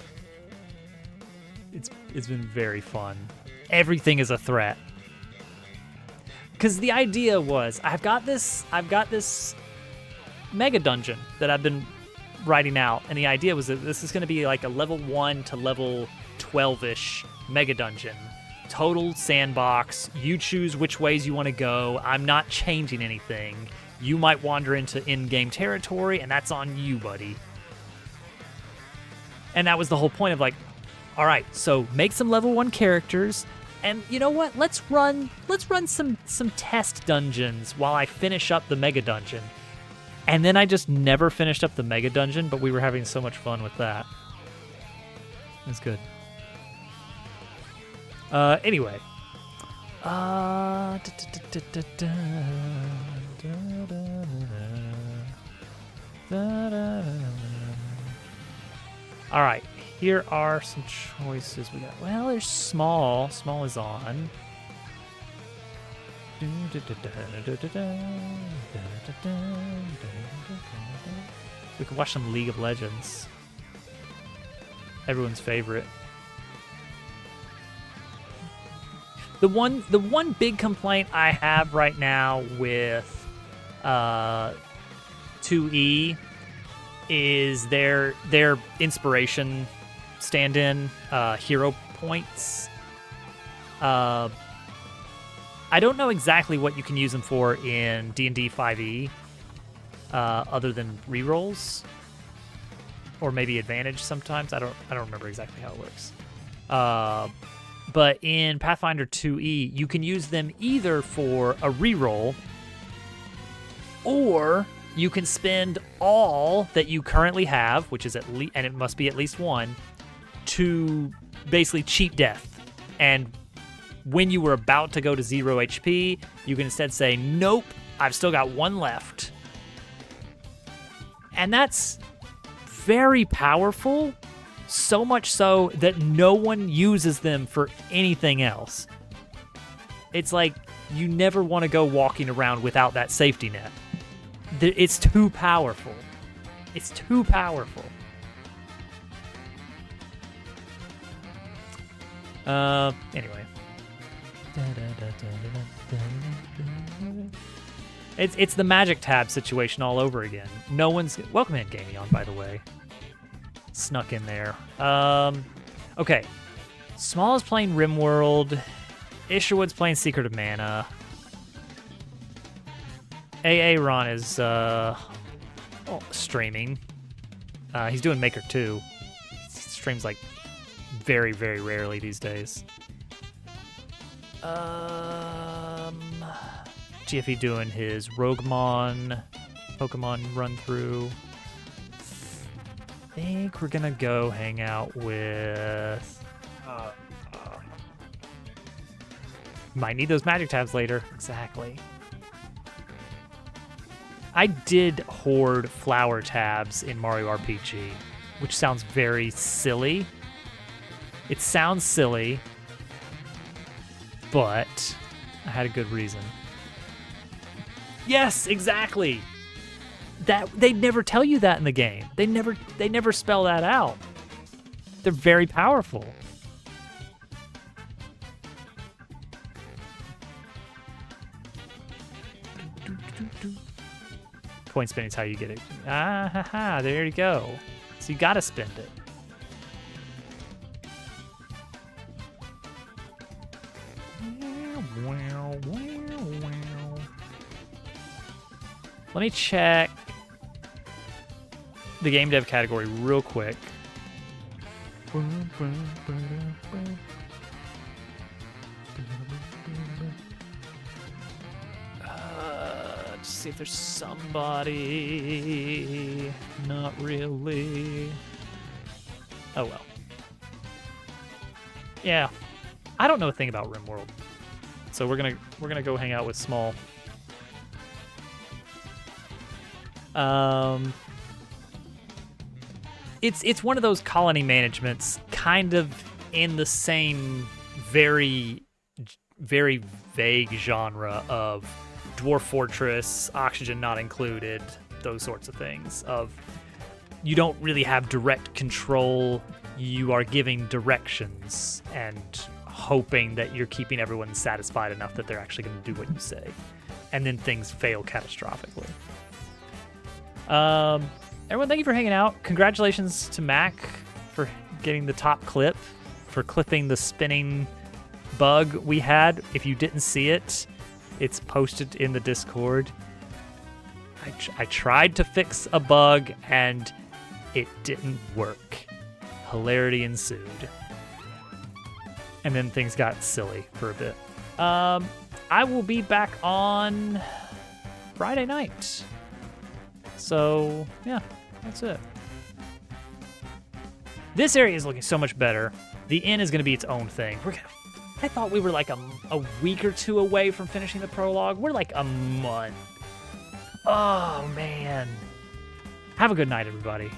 It's been very fun. Everything is a threat. Because the idea was, I've got this mega dungeon that I've been writing out, and the idea was that this is going to be like a level 1 to level 12-ish mega dungeon. Total sandbox. You choose which ways you want to go. I'm not changing anything. You might wander into in-game territory, and that's on you, buddy. And that was the whole point of like, all right, so make some level 1 characters, and you know what? Let's run some test dungeons while I finish up the mega dungeon. And then I just never finished up the mega dungeon, but we were having so much fun with that. It was good. Anyway. All right, here are some choices we got. Well, there's Small. Small is on. We can watch some League of Legends. Everyone's favorite. The one big complaint I have right now with 2E is their inspiration stand-in hero points. I don't know exactly what you can use them for in D&D 5e, other than rerolls, or maybe advantage sometimes. I don't remember exactly how it works. But in Pathfinder 2e, you can use them either for a reroll, or you can spend all that you currently have, which is and it must be at least one, to basically cheat death. And when you were about to go to 0 HP, you can instead say, nope, I've still got one left. And that's very powerful. So much so that no one uses them for anything else. It's like you never want to go walking around without that safety net. It's too powerful. It's too powerful. Anyway. It's the magic tab situation all over again. No one's... Welcome in, Gamion, by the way. Snuck in there. Okay. Small is playing RimWorld. Isherwood's playing Secret of Mana. Ron is streaming. He's doing Maker 2. He streams like very, very rarely these days. GFE doing his Roguemon Pokemon run through. I think we're gonna go hang out with. Might need those magic tabs later. Exactly. I did hoard flower tabs in Mario RPG, which sounds very silly. It sounds silly, but I had a good reason. Yes, exactly. That they never tell you that in the game. They never spell that out. They're very powerful. Coin spending is how you get it. Ah, ha, ha, there you go. So you gotta spend it. Let me check the game dev category real quick. Let's see if there's somebody. Not really. Oh well. Yeah, I don't know a thing about RimWorld, so we're gonna go hang out with Small. It's one of those colony managements, kind of in the same very vague genre of Dwarf Fortress, Oxygen Not Included, those sorts of things. Of you don't really have direct control, you are giving directions and hoping that you're keeping everyone satisfied enough that they're actually going to do what you say, and then things fail catastrophically. Everyone, thank you for hanging out. Congratulations to Mac for getting the top clip, for clipping the spinning bug we had. If you didn't see it, it's posted in the Discord. I tried to fix a bug and it didn't work. Hilarity ensued. And then things got silly for a bit. I will be back on Friday night. So, yeah, that's it. This area is looking so much better. The inn is going to be its own thing. I thought we were like a week or two away from finishing the prologue. We're like a month. Oh, man. Have a good night, everybody.